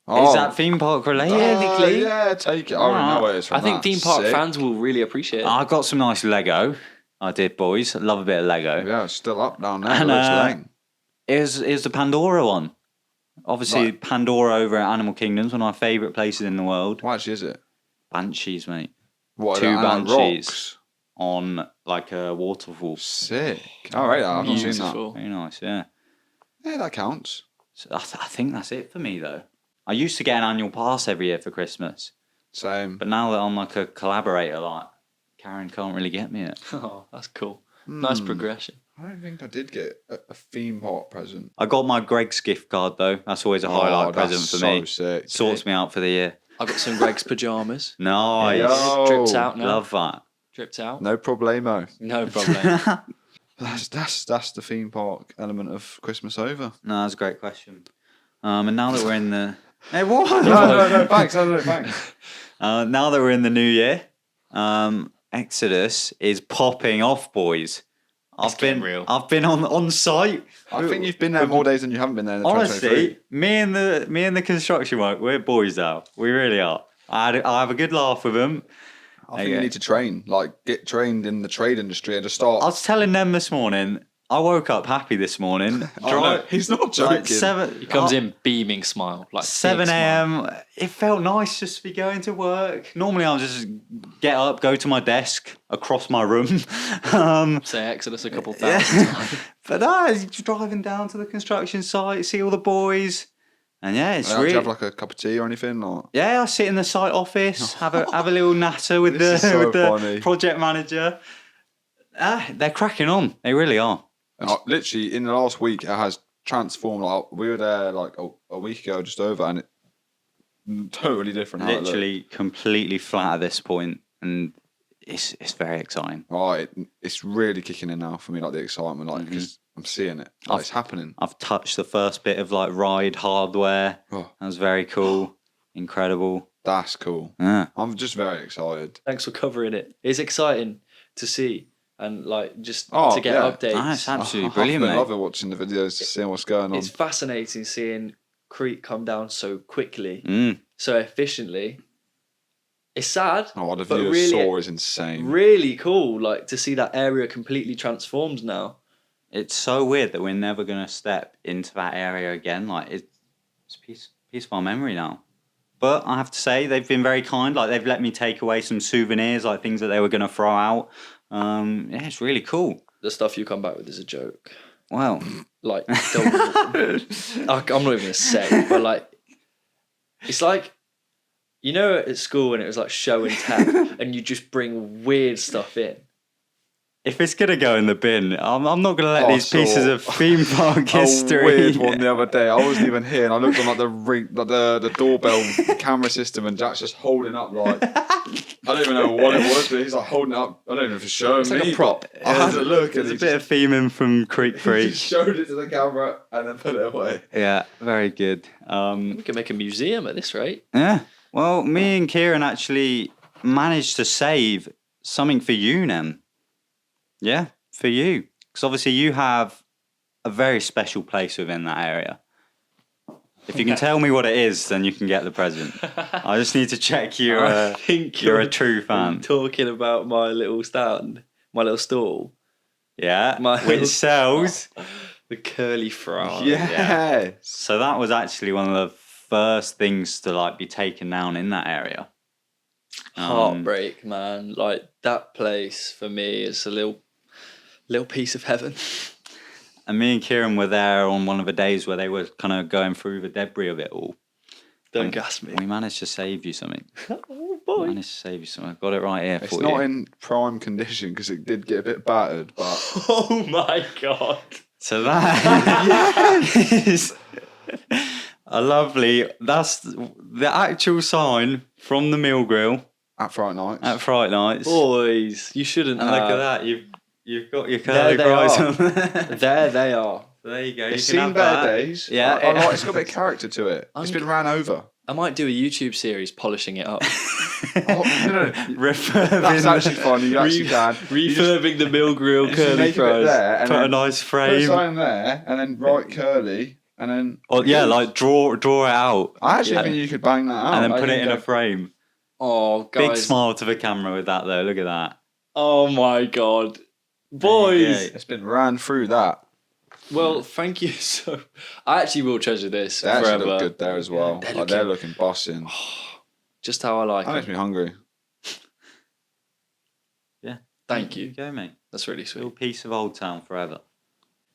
A: Is that theme park related?
B: Technically.
C: Yeah, take it. I already know where it's from.
B: I think
C: that.
B: theme park
C: Sick.
B: fans will really appreciate it.
A: I got some nice Lego. I did, boys. I love a bit of Lego.
C: Yeah, it's still up down there.
A: And,
C: It looks lame.
A: It was the Pandora one. Obviously,
C: Right.
A: Pandora over at Animal Kingdom's one of my favourite places in the world.
C: What actually is it?
A: Banshees, mate.
C: What,
A: Two
C: are they on
A: banshees.
C: rocks?
A: On like a waterfall.
C: Sick. All right, I've not seen that.
B: Beautiful.
A: Very nice, yeah.
C: Yeah, that counts.
A: So I think that's it for me, though. I used to get an annual pass every year for Christmas.
C: Same.
A: But now that I'm like a collaborator, like, Karen can't really get me it.
B: Oh, that's cool. Nice progression.
C: I don't think I did get a theme park present.
A: I got my Greg's gift card, though. That's always a highlight present for me.
C: Sick.
A: Sorts me out for the year.
B: I got some Greg's pajamas.
A: Nice.
C: Yo.
B: Dripped out now.
A: Love that.
B: Dripped out.
C: No problemo.
B: No problem.
C: That's the theme park element of Christmas over.
A: No, that's a great question. And now that we're in the... Hey, what?
C: No, thanks. No, thanks.
A: Now that we're in the new year, Exodus is popping off, boys.
B: It's getting real.
A: I've been on site.
C: I think you've been there more days than you haven't been there in the
A: Honestly, me and the construction work, we're boys now. We really are. I have a good laugh with them.
C: I think you need to train, like get trained in the trade industry and just start.
A: I was telling them this morning. I woke up happy this morning.
C: No, he's not joking.
A: Like 7.
B: He comes in beaming smile. Like
A: 7
B: big smile.
A: a.m. It felt nice just to be going to work. Normally, I'll just get up, go to my desk across my room.
B: Say Exodus a couple thousand times.
A: But driving down to the construction site, see all the boys, and yeah, it's
C: Do you
A: really.
C: have like a cup of tea or anything? Or?
A: Yeah, I sit in the site office, have a little natter with
C: This
A: the
C: is so
A: with the
C: funny.
A: project manager. They're cracking on. They really are.
C: Literally, in the last week, it has transformed. Like, we were there like a week ago, just over, and it totally different. how it looked.
A: Literally completely flat at this point, and it's very exciting.
C: It's really kicking in now for me, like the excitement, like because I'm seeing it. Like, it's happening.
A: I've touched the first bit of like ride hardware.
C: Oh,
A: That was very cool, incredible.
C: that's cool.
A: Yeah.
C: I'm just very excited.
B: Thanks for covering it. It's exciting to see and like just
C: Oh,
B: to get
C: yeah.
B: updates.
A: Nice, absolutely
C: I've
A: brilliant,
C: been
A: mate.
C: loving watching the videos, seeing what's going on.
B: It's fascinating seeing Crete come down so quickly,
A: Mm.
B: so efficiently. It's sad,
C: Oh, the
B: but
C: video
B: really-
C: saw is insane.
B: really cool. Like to see that area completely transformed now.
A: It's so weird that we're never gonna step into that area again. Like it's piece of our memory now. But I have to say, they've been very kind. Like, they've let me take away some souvenirs, like things that they were going to throw out. Yeah, it's really cool.
D: The stuff you come back with is a joke.
A: Well,
D: Like, I'm not even going to say, but like, it's like, you know, at school when it was like show and tell, and you just bring weird stuff in.
A: if it's going to go in the bin, I'm not going to let
C: I
A: these pieces
C: saw
A: of theme park
C: A
A: history.
C: weird one the other day. I wasn't even here, and I looked on like the ring, like the doorbell camera system, and Jack's just holding up like I don't even know what it was, but he's like holding it up. I don't know if it's showing
D: It's
C: me.
D: like a prop.
C: but I had to look, and
A: There's
C: he
A: a bit of theming from Creek
C: he
A: Freak.
C: just showed it to the camera and then put it away.
A: Yeah, very good.
D: We can make a museum at this rate.
A: Yeah. Well, me and Kieran actually managed to save something for you, Nem. Yeah, for you. Because obviously you have a very special place within that area. If you can tell me what it is, then you can get the present. I just need to check you're
D: I think
A: you're a true fan.
D: talking about my little stand, my little stall,
A: Yeah,
D: My-
A: which sells.
D: the curly fry.
C: Yeah.
A: So that was actually one of the first things to like be taken down in that area.
D: Heartbreak, man. Like that place for me is a little piece of heaven.
A: And me and Kieran were there on one of the days where they were kind of going through the debris of it all.
D: Don't gas me.
A: We managed to save you something.
D: Oh boy.
A: Managed to save you something. I've got it right here
C: It's
A: for
C: not
A: you.
C: in prime condition because it did get a bit battered, but
D: Oh my god.
A: So that is a lovely. That's the actual sign from the Mill Grill
C: at Fright Nights.
A: at Fright Nights.
D: Boys, you shouldn't
A: And
D: have.
A: look at that. You've got your curly
D: they
A: fries
D: are.
A: on there.
D: There they are.
A: There you go.
C: It's
A: you can
C: seen
A: have
C: better
A: that.
C: days.
A: Yeah,
C: I like, it's got a bit of character to it. It's been ran over.
D: I might do a YouTube series polishing it up.
C: Oh, no.
A: Refurbing.
C: That's actually funny. You actually can. You just-
D: Refurbing the Mill Grill
C: you just
D: curly
C: make a bit
D: fries.
C: there and
A: Put a
C: then
A: nice
C: put a
A: frame.
C: sign there and then write curly and then.
A: Or yeah, like draw it out
C: I actually
D: Yeah.
C: think you could bang that out.
A: and then
C: I
A: put it
C: think
A: in a
C: that-
A: frame.
D: Oh, guys.
A: Big smile to the camera with that though. Look at that.
D: Oh my god. Boys.
A: Yeah.
C: It's been ran through that.
D: Well, thank you so. I actually will treasure this
C: They actually
D: forever.
C: look good there as well.
D: They're
C: Like, they're looking bossing.
D: Just how I like
C: That makes
D: it.
C: me hungry.
D: Thank
A: There
D: you.
A: go, mate.
D: That's really
A: Little
D: sweet.
A: piece of Old Town forever.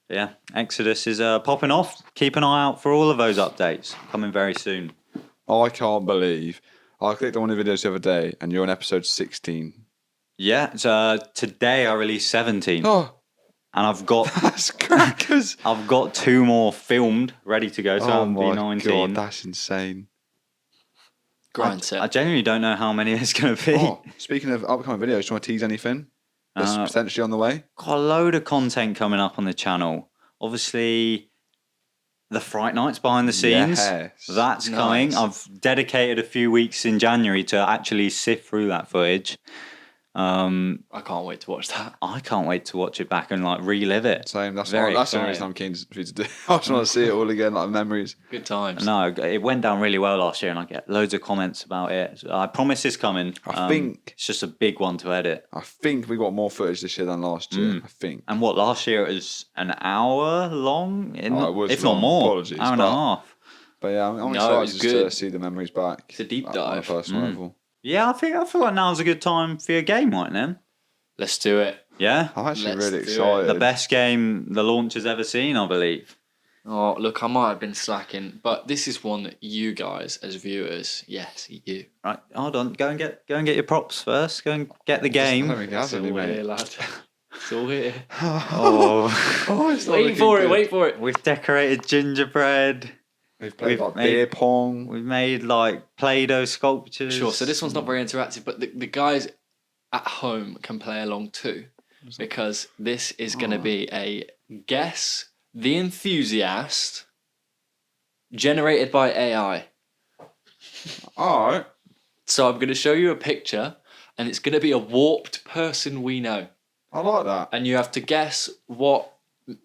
A: Yeah, Exodus is popping off. Keep an eye out for all of those updates coming very soon.
C: I can't believe. I clicked on one of the videos the other day and you're on episode 16.
A: Yeah, so today I released 17,
C: Oh,
A: and I've got
C: that's crackers.
A: 2 more filmed, ready to go. So
C: Oh
A: I'll
C: my
A: be 19.
C: god, that's insane.
D: Grind
A: I
D: set.
A: genuinely don't know how many there's going to be.
C: Oh, speaking of upcoming videos, do you want to tease anything that's potentially on the way?
A: Got a load of content coming up on the channel. Obviously, the Fright Nights behind the scenes.
C: Yes.
A: That's
D: Nice.
A: coming. I've dedicated a few weeks in January to actually sift through that footage.
D: I can't wait to watch that.
A: I can't wait to watch it back and like relive it.
C: Same. That's
A: Very
C: that's the only
A: exciting.
C: reason I'm keen for you to do. I just want to see it all again, like memories.
D: Good times.
A: No, it went down really well last year, and I get loads of comments about it. So I promise it's coming.
C: I think-
A: it's just a big one to edit.
C: I think we got more footage this year than last year. I think.
A: And what last year it was an hour long,
C: Oh, it was
A: if not
C: long.
A: more,
C: Apologies,
A: hour and a
C: but-
A: half.
C: But yeah, I'm
D: No, it
C: excited
D: was
C: just
D: good.
C: to see the memories back.
D: It's a deep
C: On a
D: dive.
C: personal level.
A: Yeah, I feel like now's a good time for your game, right, then?
D: Let's do it.
A: Yeah,
C: I'm actually
D: Let's
C: really
D: do it.
C: excited.
A: the best game the launch has ever seen, I believe.
D: Oh, look, I might have been slacking, but this is one that you guys, as viewers, yes, you.
A: Right, hold on, go and get your props first. Go and get the
C: I don't
A: game.
C: think it has
D: It's all
C: any,
D: here,
C: mate.
D: lad. It's all here.
A: Oh,
C: Oh, it's not
D: Wait
C: looking
D: for it,
C: good.
D: wait for it.
A: we've decorated gingerbread.
C: We've played
A: We've
C: like
A: made-
C: beer pong.
A: We've made like Play-Doh sculptures.
D: Sure, so this one's not very interactive, but the guys at home can play along too, because this is going to be a Guess the Enthusiast generated by AI.
C: All right.
D: So I'm going to show you a picture, and it's going to be a warped person we know,
C: I like that.
D: and you have to guess what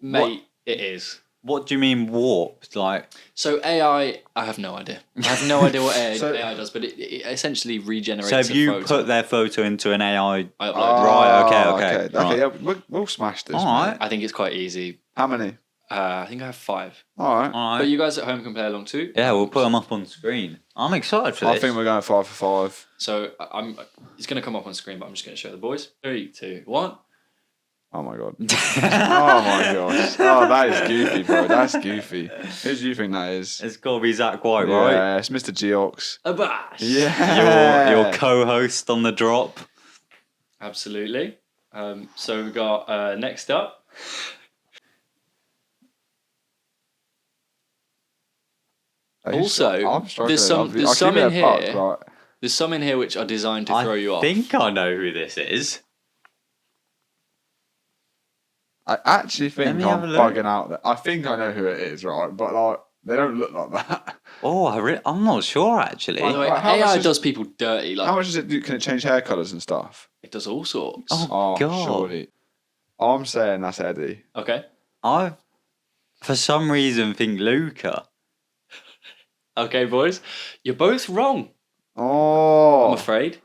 D: mate it is.
A: What do you mean warped? Like,
D: So AI, I have no idea. I have no idea what AI,
C: So-
D: AI does, but it essentially regenerates
A: so have
D: a
A: you
D: photo.
A: put their photo into an AI?
D: I upload it.
A: Right, okay.
C: Okay,
A: Right.
C: yeah, we'll smash this.
A: All right.
C: mate.
D: I think it's quite easy.
C: How many?
D: I think I have 5.
C: All right.
A: All
D: But
A: right.
D: you guys at home can play along too.
A: Yeah, we'll put them up on screen. I'm excited for
C: I
A: this.
C: think we're going 5 for 5.
D: So it's going to come up on screen, but I'm just going to show the boys. 3, 2, 1.
C: Oh my god. Oh my gosh. Oh, that is goofy, bro. That's goofy. Who do you think that is?
A: It's got to be Zach White, right?
C: Yeah, it's Mr. Geox.
D: Abash.
C: Yeah.
A: Your co-host on the drop.
D: Absolutely. So we've got next up. Also,
C: I'm struggling.
D: there's some-
C: I'll
D: there's
C: give
D: some
C: it
D: in
C: a buck,
D: here.
C: right?
D: There's some in here which are designed to throw you off.
A: I think I know who this is.
C: I actually think
A: Let me
C: I'm
A: have a look.
C: bugging out. I think I know who it is, right? But like, they don't look like that.
A: Oh, I'm not sure actually.
D: By the way,
C: Right, how much
D: AI
C: is-
D: does people dirty. Like
C: How much does it do? Can it change hair colours and stuff?
D: it does all sorts.
A: Oh, God.
C: surely. I'm saying that's Eddie.
D: Okay.
A: I, for some reason, think Luca.
D: Okay, boys. You're both wrong, I'm
C: Oh,
D: afraid.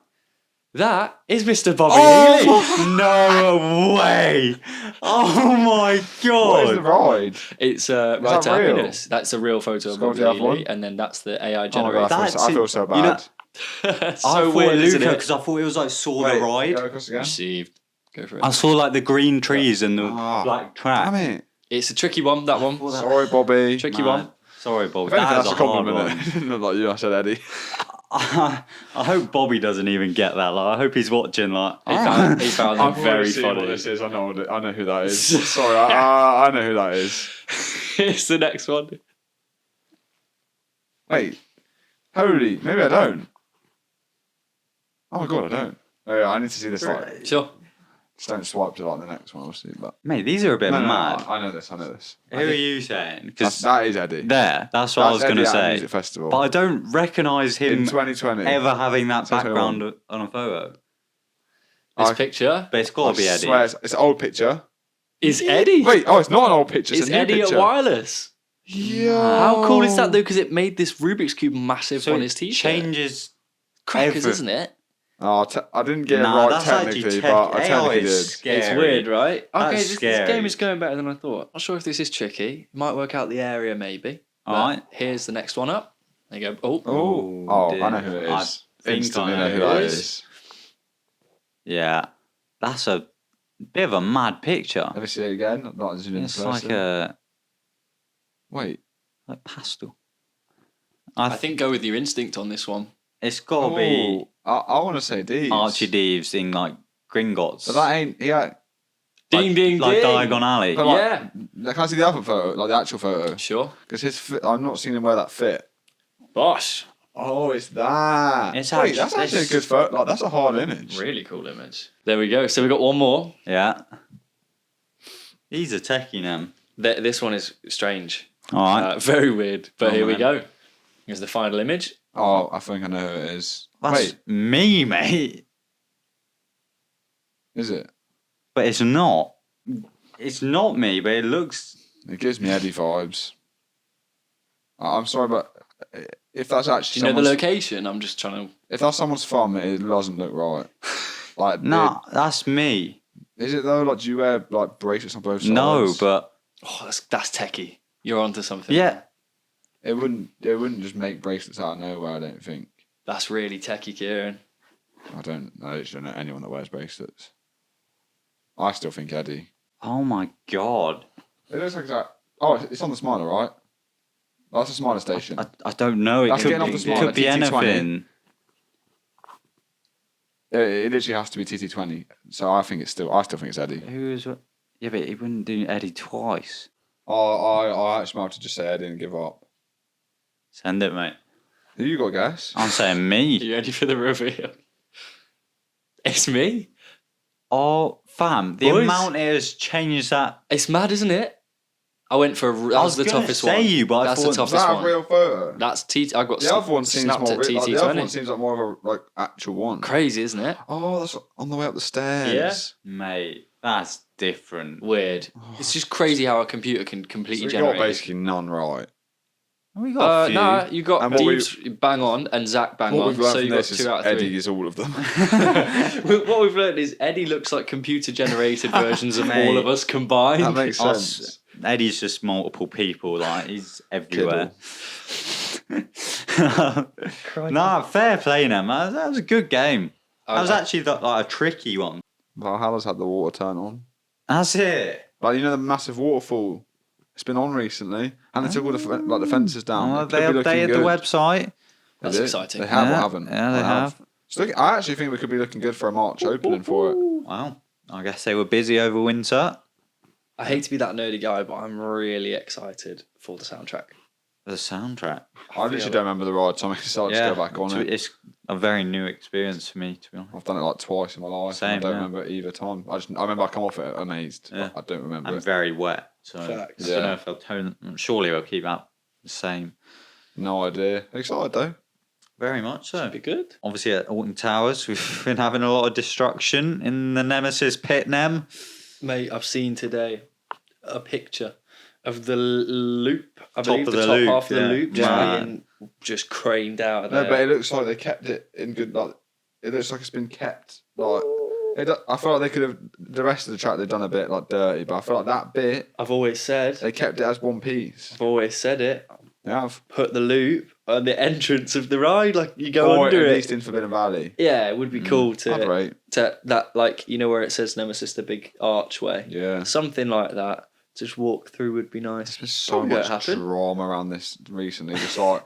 D: That is Mr. Bobby
A: Oh,
D: Healy.
A: no way! Oh my
C: what is the
A: god!
C: ride?
D: It's Right
C: that
D: to
C: real?
D: Happiness. That's a real photo of
C: Scroll
D: Bobby
C: to the other
D: Healy,
C: one.
D: and then that's the AI
C: Oh my
D: generated.
C: god,
A: That's
C: I feel
A: it.
C: so
A: You
C: bad.
A: know-
D: so
A: I thought
D: weird, isn't
A: Luca
D: it?
A: because I thought it was like saw
C: Wait,
A: the ride.
C: go across again.
D: Received. Go for it.
A: I saw like the green trees and the
C: Ah,
A: black track.
C: Damn it.
D: It's a tricky one. That one.
A: thought that-
C: Sorry, Bobby.
D: Tricky
A: Man,
D: one.
A: Sorry, Bob.
C: If anything,
A: That is
C: that's
A: a
C: a
A: hard
C: compliment.
A: one.
C: It? Not like you, I said Eddie.
A: I hope Bobby doesn't even get that. Like, I hope he's watching. Like,
D: He found it very funny.
C: What this is. I know who that is. Sorry, I know who that is.
D: Here's the next one.
C: Wait, holy, maybe I don't. Oh my god, I don't. Oh yeah, I need to see this. Like,
D: Sure.
C: just don't swipe to like the next one, obviously. But
A: mate, these are a bit
C: no,
A: mad.
C: I know this. I know this.
A: Who are you saying? Because
C: That is Eddie.
A: that's what I was going to
C: Eddie at
A: say.
C: Music Festival.
A: But I don't recognise him
C: in 2020.
A: ever having that
C: 2021.
A: background on a photo.
D: This
C: I-
D: picture
A: But it's got to be Eddie.
C: swear it's an old picture.
D: is Eddie.
C: Wait, oh, it's not an old picture. It's
D: It's
C: a new
D: Eddie
C: picture.
D: at Wireless.
C: Yeah.
D: How cool is that though? Because it made this Rubik's cube massive
A: So
D: on
A: it
D: his t-shirt.
A: changes.
D: Crackers,
A: every-
D: isn't it?
C: Oh, I didn't get
A: Nah,
C: it right
A: that's actually
C: technically, but I
A: AI
C: technically
A: is
C: did.
A: scary.
D: It's weird, right?
A: That's
D: Okay, this
A: scary.
D: game is going better than I thought. Not sure if this is tricky. Might work out the area, maybe.
A: All
D: But
A: right.
D: Here's the next one up. There you go. Oh,
C: Oh,
A: dear.
C: I know who it
A: I
C: is.
A: think
C: Instantly
A: I
C: know who
A: know
C: that
A: who it
C: is.
A: Yeah, that's a bit of a mad picture.
C: Let me see it again. Not zoom in
A: It's
C: person.
A: like a
C: Wait.
A: pastel.
D: I think go with your instinct on this one.
A: It's got to be
C: I want to say D.
A: Archie Deeves in like Gringotts.
C: But that ain't. Yeah.
D: Ding, ding,
A: like
D: ding.
A: Diagon Alley.
C: But like,
D: Yeah.
C: Can I see the other photo? Like the actual photo?
D: Sure.
C: Because his fit, I'm not seeing him wear that fit.
D: Bosh.
C: Oh, it's that.
A: It's
C: Wait, that's
A: actually-
C: actually a good photo. Like, that's a hard image.
D: Really cool image. There we go. So we got one more.
A: Yeah. He's a techie now.
D: This one is strange.
A: All right.
D: Very weird. But
A: Oh,
D: here we
A: man.
D: go. Here's the final image.
C: Oh, I think I know who it is.
A: That's
C: Wait,
A: me, mate.
C: is it?
A: But it's not. It's not me, but it looks.
C: It gives me Eddie vibes. I'm sorry, but if that's
D: Do
C: actually
D: you know the
C: someone's,
D: location? I'm just trying to.
C: if that's someone's farm, it doesn't look right. Like,
A: Nah, that's me.
C: is it though? Like, do you wear like bracelets on both sides?
A: No, but
D: Oh, that's techie. You're onto something.
A: yeah.
C: it wouldn't just make bracelets out of nowhere. I don't think.
D: That's really techie, Kieran.
C: I don't know anyone that wears bracelets. I still think Eddie.
A: Oh my god.
C: It looks like that. Oh, it's on the Smiler, right? Oh, that's a Smiler station.
A: I don't know. It
C: That's
A: could,
C: getting off the
A: it
C: Smiler,
A: could be
C: TT20.
A: anything.
C: It literally has to be TT20. So I still think it's Eddie.
A: Who is it? Yeah, but he wouldn't do Eddie twice.
C: I actually might have to just say Eddie and give up.
A: Send it, mate.
C: Who you got, guess?
A: I'm saying
D: Are
A: me.
D: you ready for the reveal? It's me.
A: Oh, fam, the
D: Boys.
A: amount it has changed that.
D: It's mad, isn't it? I went for that
A: I
D: was the
A: gonna
D: toughest
A: say
D: one.
A: you, but I
D: That's the
A: thought-
C: Is
D: toughest
C: that a
D: one.
C: real photo?
D: That's T. I got
C: The other one seems
D: snapped
C: more
D: at
C: real. Like, the other one
D: TT20.
C: seems like more of a like actual one.
D: Crazy, isn't it?
C: Oh, that's on the way up the stairs.
A: Mate, that's different.
D: Weird. It's just crazy how a computer can completely
C: So we
D: generate.
C: got basically none right.
A: We got a few.
D: No, you got
C: And what
D: Deeves bang on and Zach bang
C: What
D: on.
C: we've learned
D: So
C: from
D: you got
C: this is
D: 2 out of
C: Eddie
D: 3.
C: is all of them.
D: What we've learned is Eddie looks like computer generated versions of
A: Mate,
D: all of us combined.
C: That makes
A: I
C: sense.
A: Eddie's just multiple people. Like he's everywhere. Nah, fair play, now, man. That was a good game. That was actually like a tricky one.
C: Valhalla's had the water turn on.
A: That's it.
C: Like, you know, the massive waterfall. It's been on recently, and they took all the fences down.
A: Oh,
C: It
A: they
C: could be looking
A: updated the
C: good.
A: website.
B: That's
C: They
B: exciting.
C: They have
A: Yeah,
C: or haven't?
A: yeah, they have.
C: So I actually think we could be looking good for a March opening for it.
A: Wow. I guess they were busy over winter.
B: I hate to be that nerdy guy, but I'm really excited for the soundtrack.
A: The soundtrack.
C: I literally don't remember the ride, so I'm excited to go back on it.
A: It's a very new experience for me, to be honest.
C: I've done it like twice in my life.
A: Same,
C: and I don't
A: yeah.
C: remember it either time. I remember I come off it amazed.
A: Yeah.
C: But I don't remember
A: I'm
C: it.
A: very wet, so
B: Facts.
A: I don't know if they'll tone. Surely they'll keep out the same.
C: No idea. Excited though.
A: Very much so.
B: Should be good.
A: Obviously at Alton Towers, we've been having a lot of destruction in the Nemesis pit, Nem.
B: Mate, I've seen today a picture of the loop. I
A: Top
B: believe
A: of
B: the
A: the
B: top
A: loop,
B: half of the
A: yeah.
B: loop just
A: Mad.
B: being just craned out of
C: No,
B: there.
C: but it looks like they kept it in good. Like it looks like it's been kept. Like I feel like they could have the rest of the track they've done a bit like dirty, but I feel like that bit
B: I've always said
C: they kept it as one piece.
B: I've always said it.
C: They have.
B: Put the loop on the entrance of the ride, like you go
C: Or
B: under
C: at
B: it.
C: least in Forbidden Valley.
B: Yeah, it would be cool
C: I'd
B: to
C: rate.
B: that, like, you know where it says Nemesis, the big archway.
C: Yeah.
B: Something like that. Just walk through would be nice.
C: There's been so
B: Probably won't
C: much
B: happen.
C: drama around this recently. Just like,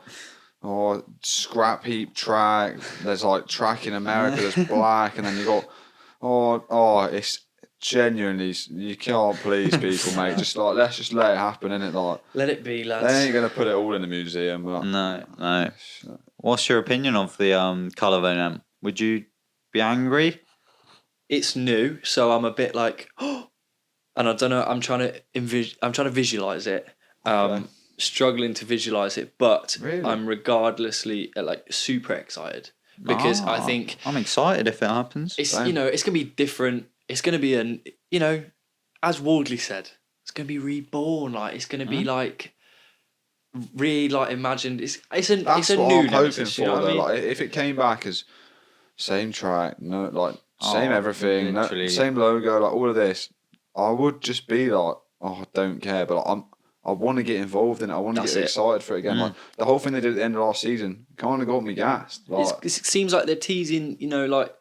C: scrap heap track. There's like track in America that's black, and then you got, it's genuinely, you can't please people, mate. Just like, let's just let it happen, innit? Like,
B: Let it be, lads.
C: they ain't gonna put it all in the museum. But
A: No. What's your opinion of the colour though, Nem? Would you be angry?
B: It's new, so I'm a bit like, and I don't know. I'm trying to visualize it. Struggling to visualize it, but
C: Really?
B: I'm regardlessly like super excited because I think
A: I'm excited if it happens.
B: it's
C: Same.
B: it's gonna be different. It's gonna be as Wardley said, it's gonna be reborn. Like it's gonna be like really like imagined. It's a
C: that's
B: new
C: what I'm hoping
B: Nemesis.
C: for.
B: You know what I
C: Though,
B: mean?
C: like, if it came back as same track, no, like same everything,
A: literally.
C: same logo, like all of this, I would just be like, I don't care, but I want to get involved in it. I want to
B: That's
C: get
B: it.
C: excited for it again. Like the whole thing they did at the end of last season kind of got me gassed. Like,
B: It seems like they're teasing, like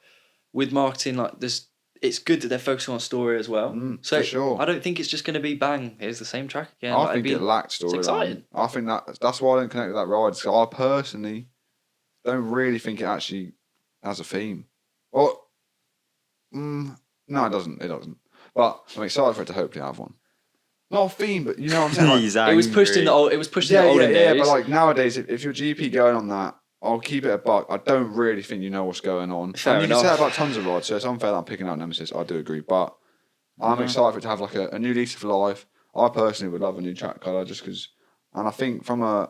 B: with marketing, like this. It's good that they're focusing on story as well. So
C: for sure.
B: I don't think it's just going to be bang. Here's the same track again.
C: I think it lacked storyline.
B: exciting.
C: I think that's why I didn't connect with that ride. So I personally don't really think it actually has a theme. Well, no, it doesn't. It doesn't. But I'm excited for it to hopefully have one. Not a theme, but you know what I'm saying. Like,
A: He's
B: It was pushed in the
A: angry.
B: old. It was pushed in the olden
C: yeah.
B: days.
C: But like nowadays, if you're GP going on that, I'll keep it a buck. I don't really think you know what's going on.
B: Fair
C: and you can say
B: enough.
C: that about tons of rides, so it's unfair that I'm picking out Nemesis. I do agree, but I'm excited for it to have like a new lease of life. I personally would love a new track colour just because, and I think from a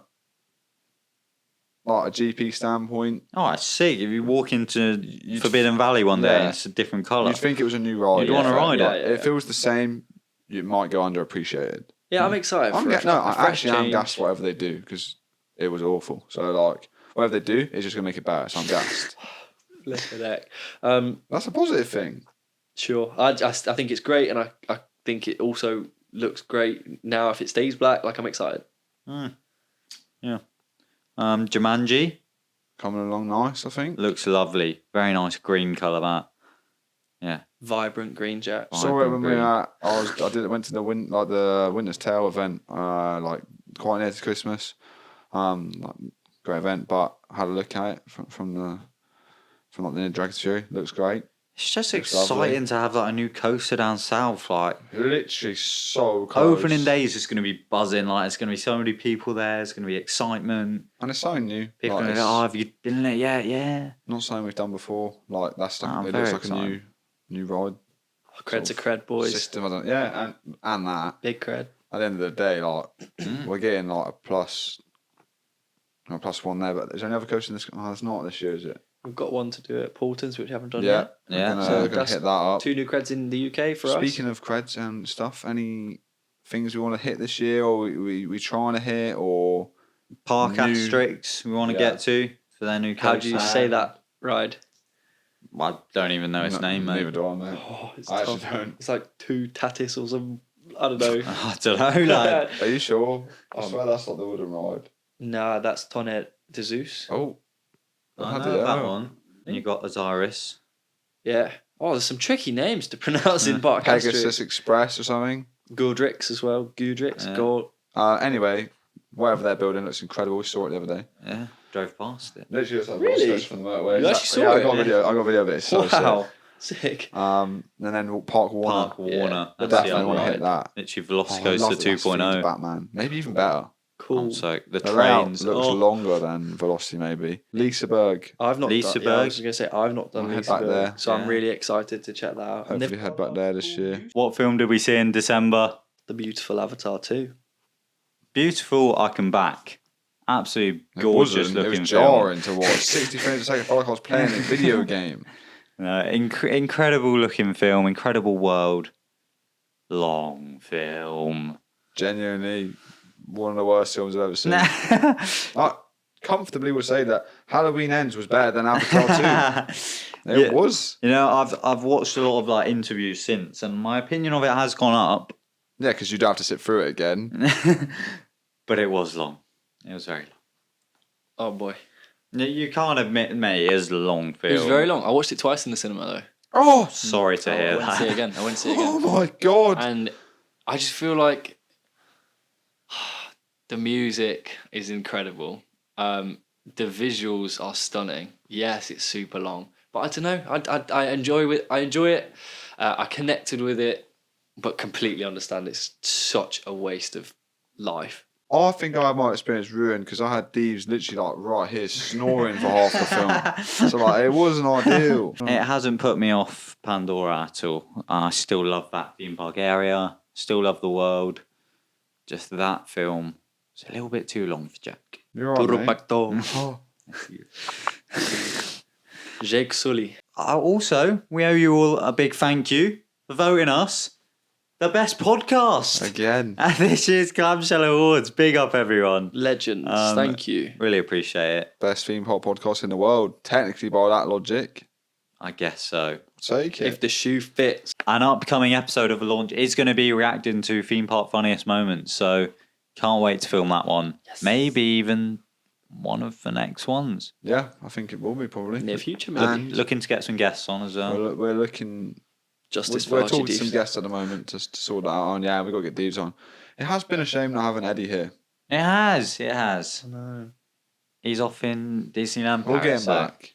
C: GP standpoint,
A: Oh, it's sick. If you walk into Forbidden Valley one day and it's a different colour.
C: you'd think it was a new ride.
A: You'd wanna ride it.
C: Like, if it was the same, it might go underappreciated.
B: yeah, I'm excited.
C: I
B: for a fresh
C: actually am
B: change.
C: gassed whatever they do because it was awful. So like whatever they do, it's just gonna make it better. So I'm gassed.
B: Flip of deck.
C: That's a positive thing.
B: Sure. I think it's great, and I think it also looks great now if it stays black. Like I'm excited.
A: Yeah. Jumanji
C: Coming along nice, I think.
A: looks lovely. Very nice green colour, that. Yeah.
B: Vibrant green, Jack.
C: Saw it when we
A: green.
C: went to the Winter's Tale event, like quite near to Christmas. Like, great event, but I had a look at it from like the Dragon's Fury. Looks great.
A: It's just
C: Looks lovely.
A: exciting to have like a new coaster down south. Like
C: Literally so close.
A: opening days is going to be buzzing. Like there's going to be so many people there. There's going to be excitement.
C: And it's something new.
A: People
C: Like,
A: are going to
C: it's
A: go, "Oh, have you been there yet?" Yeah.
C: not something we've done before. Like that's like,
A: I'm
C: it
A: very
C: looks like
A: excited.
C: a new ride
B: Cred's a cred, boys.
C: system. I don't, yeah, and that.
B: Big cred.
C: At the end of the day, like we're getting like a plus one there. But there's any other coaster in this? Oh, there's not this year, is it?
B: We've got one to do at Paulton's, which we haven't done
C: Yeah,
B: yet.
A: Yeah.
B: So
C: We're gonna
B: that's
C: hit that up.
B: 2 new creds in the UK for us.
C: Speaking of creds and stuff, any things we want to hit this year, or we trying to hit, or
A: Park
C: New-
A: Asterix we want to get to for their new coaster.
B: How do you say that ride?
A: I don't even know its name, mate.
C: Neither do I, mate.
B: Oh, it's
C: I
B: tough.
C: actually don't.
B: It's like 2 tatis or some. I don't know.
A: I don't know. Like,
C: Are you sure? I swear that's not the wooden ride.
B: Nah, that's Tonnet de Zeus.
C: Oh.
A: I
C: How
A: know
C: did I
A: that
C: know?
A: one. And you got Osiris.
B: Yeah. Oh, there's some tricky names to pronounce in Park
C: Pegasus Express or something.
B: Gudrix as well. Gudrix.
A: Yeah.
B: Gold.
C: Anyway, whatever they're building looks incredible. We saw it the other day.
A: Yeah, drove past it.
C: Literally just had
B: Really?
C: rollercoasters from the motorway.
B: You actually saw
C: yeah,
B: it?
C: I got video. I got video of it. It's so
B: Wow.
C: sick.
B: Sick.
C: And then Park Warner.
A: Park Warner.
C: I
A: That's
C: definitely
A: the
C: want to
A: other
C: hit
A: one.
C: that.
A: Literally
C: Oh, I love
A: Velocicoaster
C: the Mass Effect
A: 2.0.
C: Batman. Maybe even better.
B: Cool.
A: I'm so the
C: The layout
A: trains.
C: looks
A: Oh,
C: longer than Velocity, maybe. Lisaberg.
B: I've not
A: Lisaberg.
B: done. Yeah, I was going to say I've not done
C: I'll head back
B: Lisaberg,
C: there.
B: so I'm
A: Yeah.
B: really excited to check that out. And
C: Hopefully head back there this year.
A: what film did we see in December?
B: the beautiful Avatar 2.
A: Beautiful, I can back. Absolutely
C: It
A: gorgeous
C: wasn't.
A: looking
C: It was
A: film.
C: jarring to watch. 60 frames a second. I felt like I was playing a video game.
A: Incredible looking film, incredible world. Long film.
C: Genuinely one of the worst films I've ever seen. I comfortably would say that Halloween Ends was better than Avatar 2. It
A: Yeah.
C: was.
A: You know, I've watched a lot of like interviews since, and my opinion of it has gone up.
C: Yeah, because you'd have to sit through it again.
A: But it was long. It was very long.
B: Oh boy.
A: You can't admit, mate, it is a long film.
B: It was very long. I watched it twice in the cinema though.
C: Oh,
A: Sorry to
B: I
A: hear
B: went to see it
A: that.
B: again. I went to see it again.
C: oh my God.
B: And I just feel like the music is incredible. The visuals are stunning. Yes, it's super long, but I don't know. I enjoy it. I enjoy it. I connected with it, but completely understand it's such a waste of life.
C: I think I had my experience ruined because I had thieves literally like right here snoring for half the film. So like it wasn't ideal.
A: It hasn't put me off Pandora at all. I still love that theme park area. Still love the world. Just that film was a little bit too long for Jack.
C: You're right, mate. Oh,
B: Jake Sully.
A: Also, we owe you all a big thank you for voting us the best podcast
C: again.
A: at this year's Clamshell Awards. Big up, everyone.
B: Legends. Thank you.
A: Really appreciate it.
C: Best theme park podcast in the world. Technically, by that logic.
A: I guess so.
C: Take it.
B: If the shoe fits.
A: An upcoming episode of the launch is going to be reacting to theme park funniest moments. So can't wait to film that one.
B: Yes.
A: Maybe even one of the next ones.
C: Yeah, I think it will be probably.
B: Near future, maybe.
C: And
A: Looking to get some guests on as well.
C: we're looking.
B: Justice
C: We're
B: for
C: talking to some
B: RGDs.
C: guests at the moment to sort that out. And yeah, we've got to get thieves on. It has been a shame not having Eddie here.
A: It has. It has.
B: No.
A: He's off in Disneyland
C: We'll
A: Paris.
C: get him back.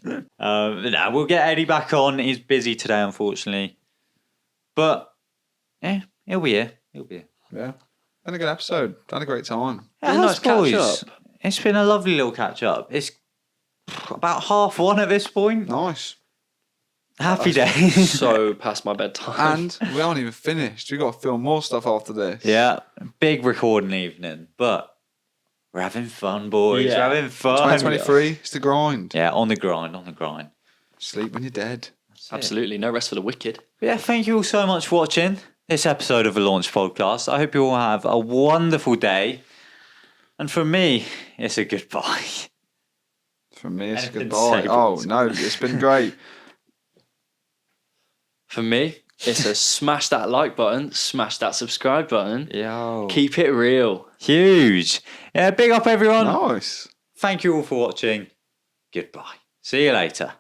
A: No, we'll get Eddie back on. He's busy today, unfortunately. But, yeah, he'll be here. He'll be here.
C: Yeah. Been a good episode. Had a great time.
B: Yeah,
A: It
B: nice
A: has, boys.
B: catch up.
A: It's been a lovely little catch up. It's about 1:30 at this point.
C: Nice.
A: Happy days.
B: So past my bedtime.
C: And we aren't even finished. We've got to film more stuff after this.
A: Yeah, big recording evening, but we're having fun, boys.
B: Yeah.
A: We're having fun.
C: 2023, it's the grind.
A: Yeah, on the grind, on the grind.
C: Sleep when you're dead.
B: Absolutely. No rest for the wicked.
A: But yeah, thank you all so much for watching this episode of the Launch Podcast. I hope you all have a wonderful day. And for me, it's a goodbye.
C: For me, it's
A: Anything to
C: goodbye.
A: say,
C: Oh,
A: boys?
C: no, it's been great.
B: For me, it's a smash that like button, smash that subscribe button.
A: Yo.
B: Keep it real.
A: Huge. Yeah, big up everyone.
C: Nice.
A: Thank you all for watching. Goodbye. See you later.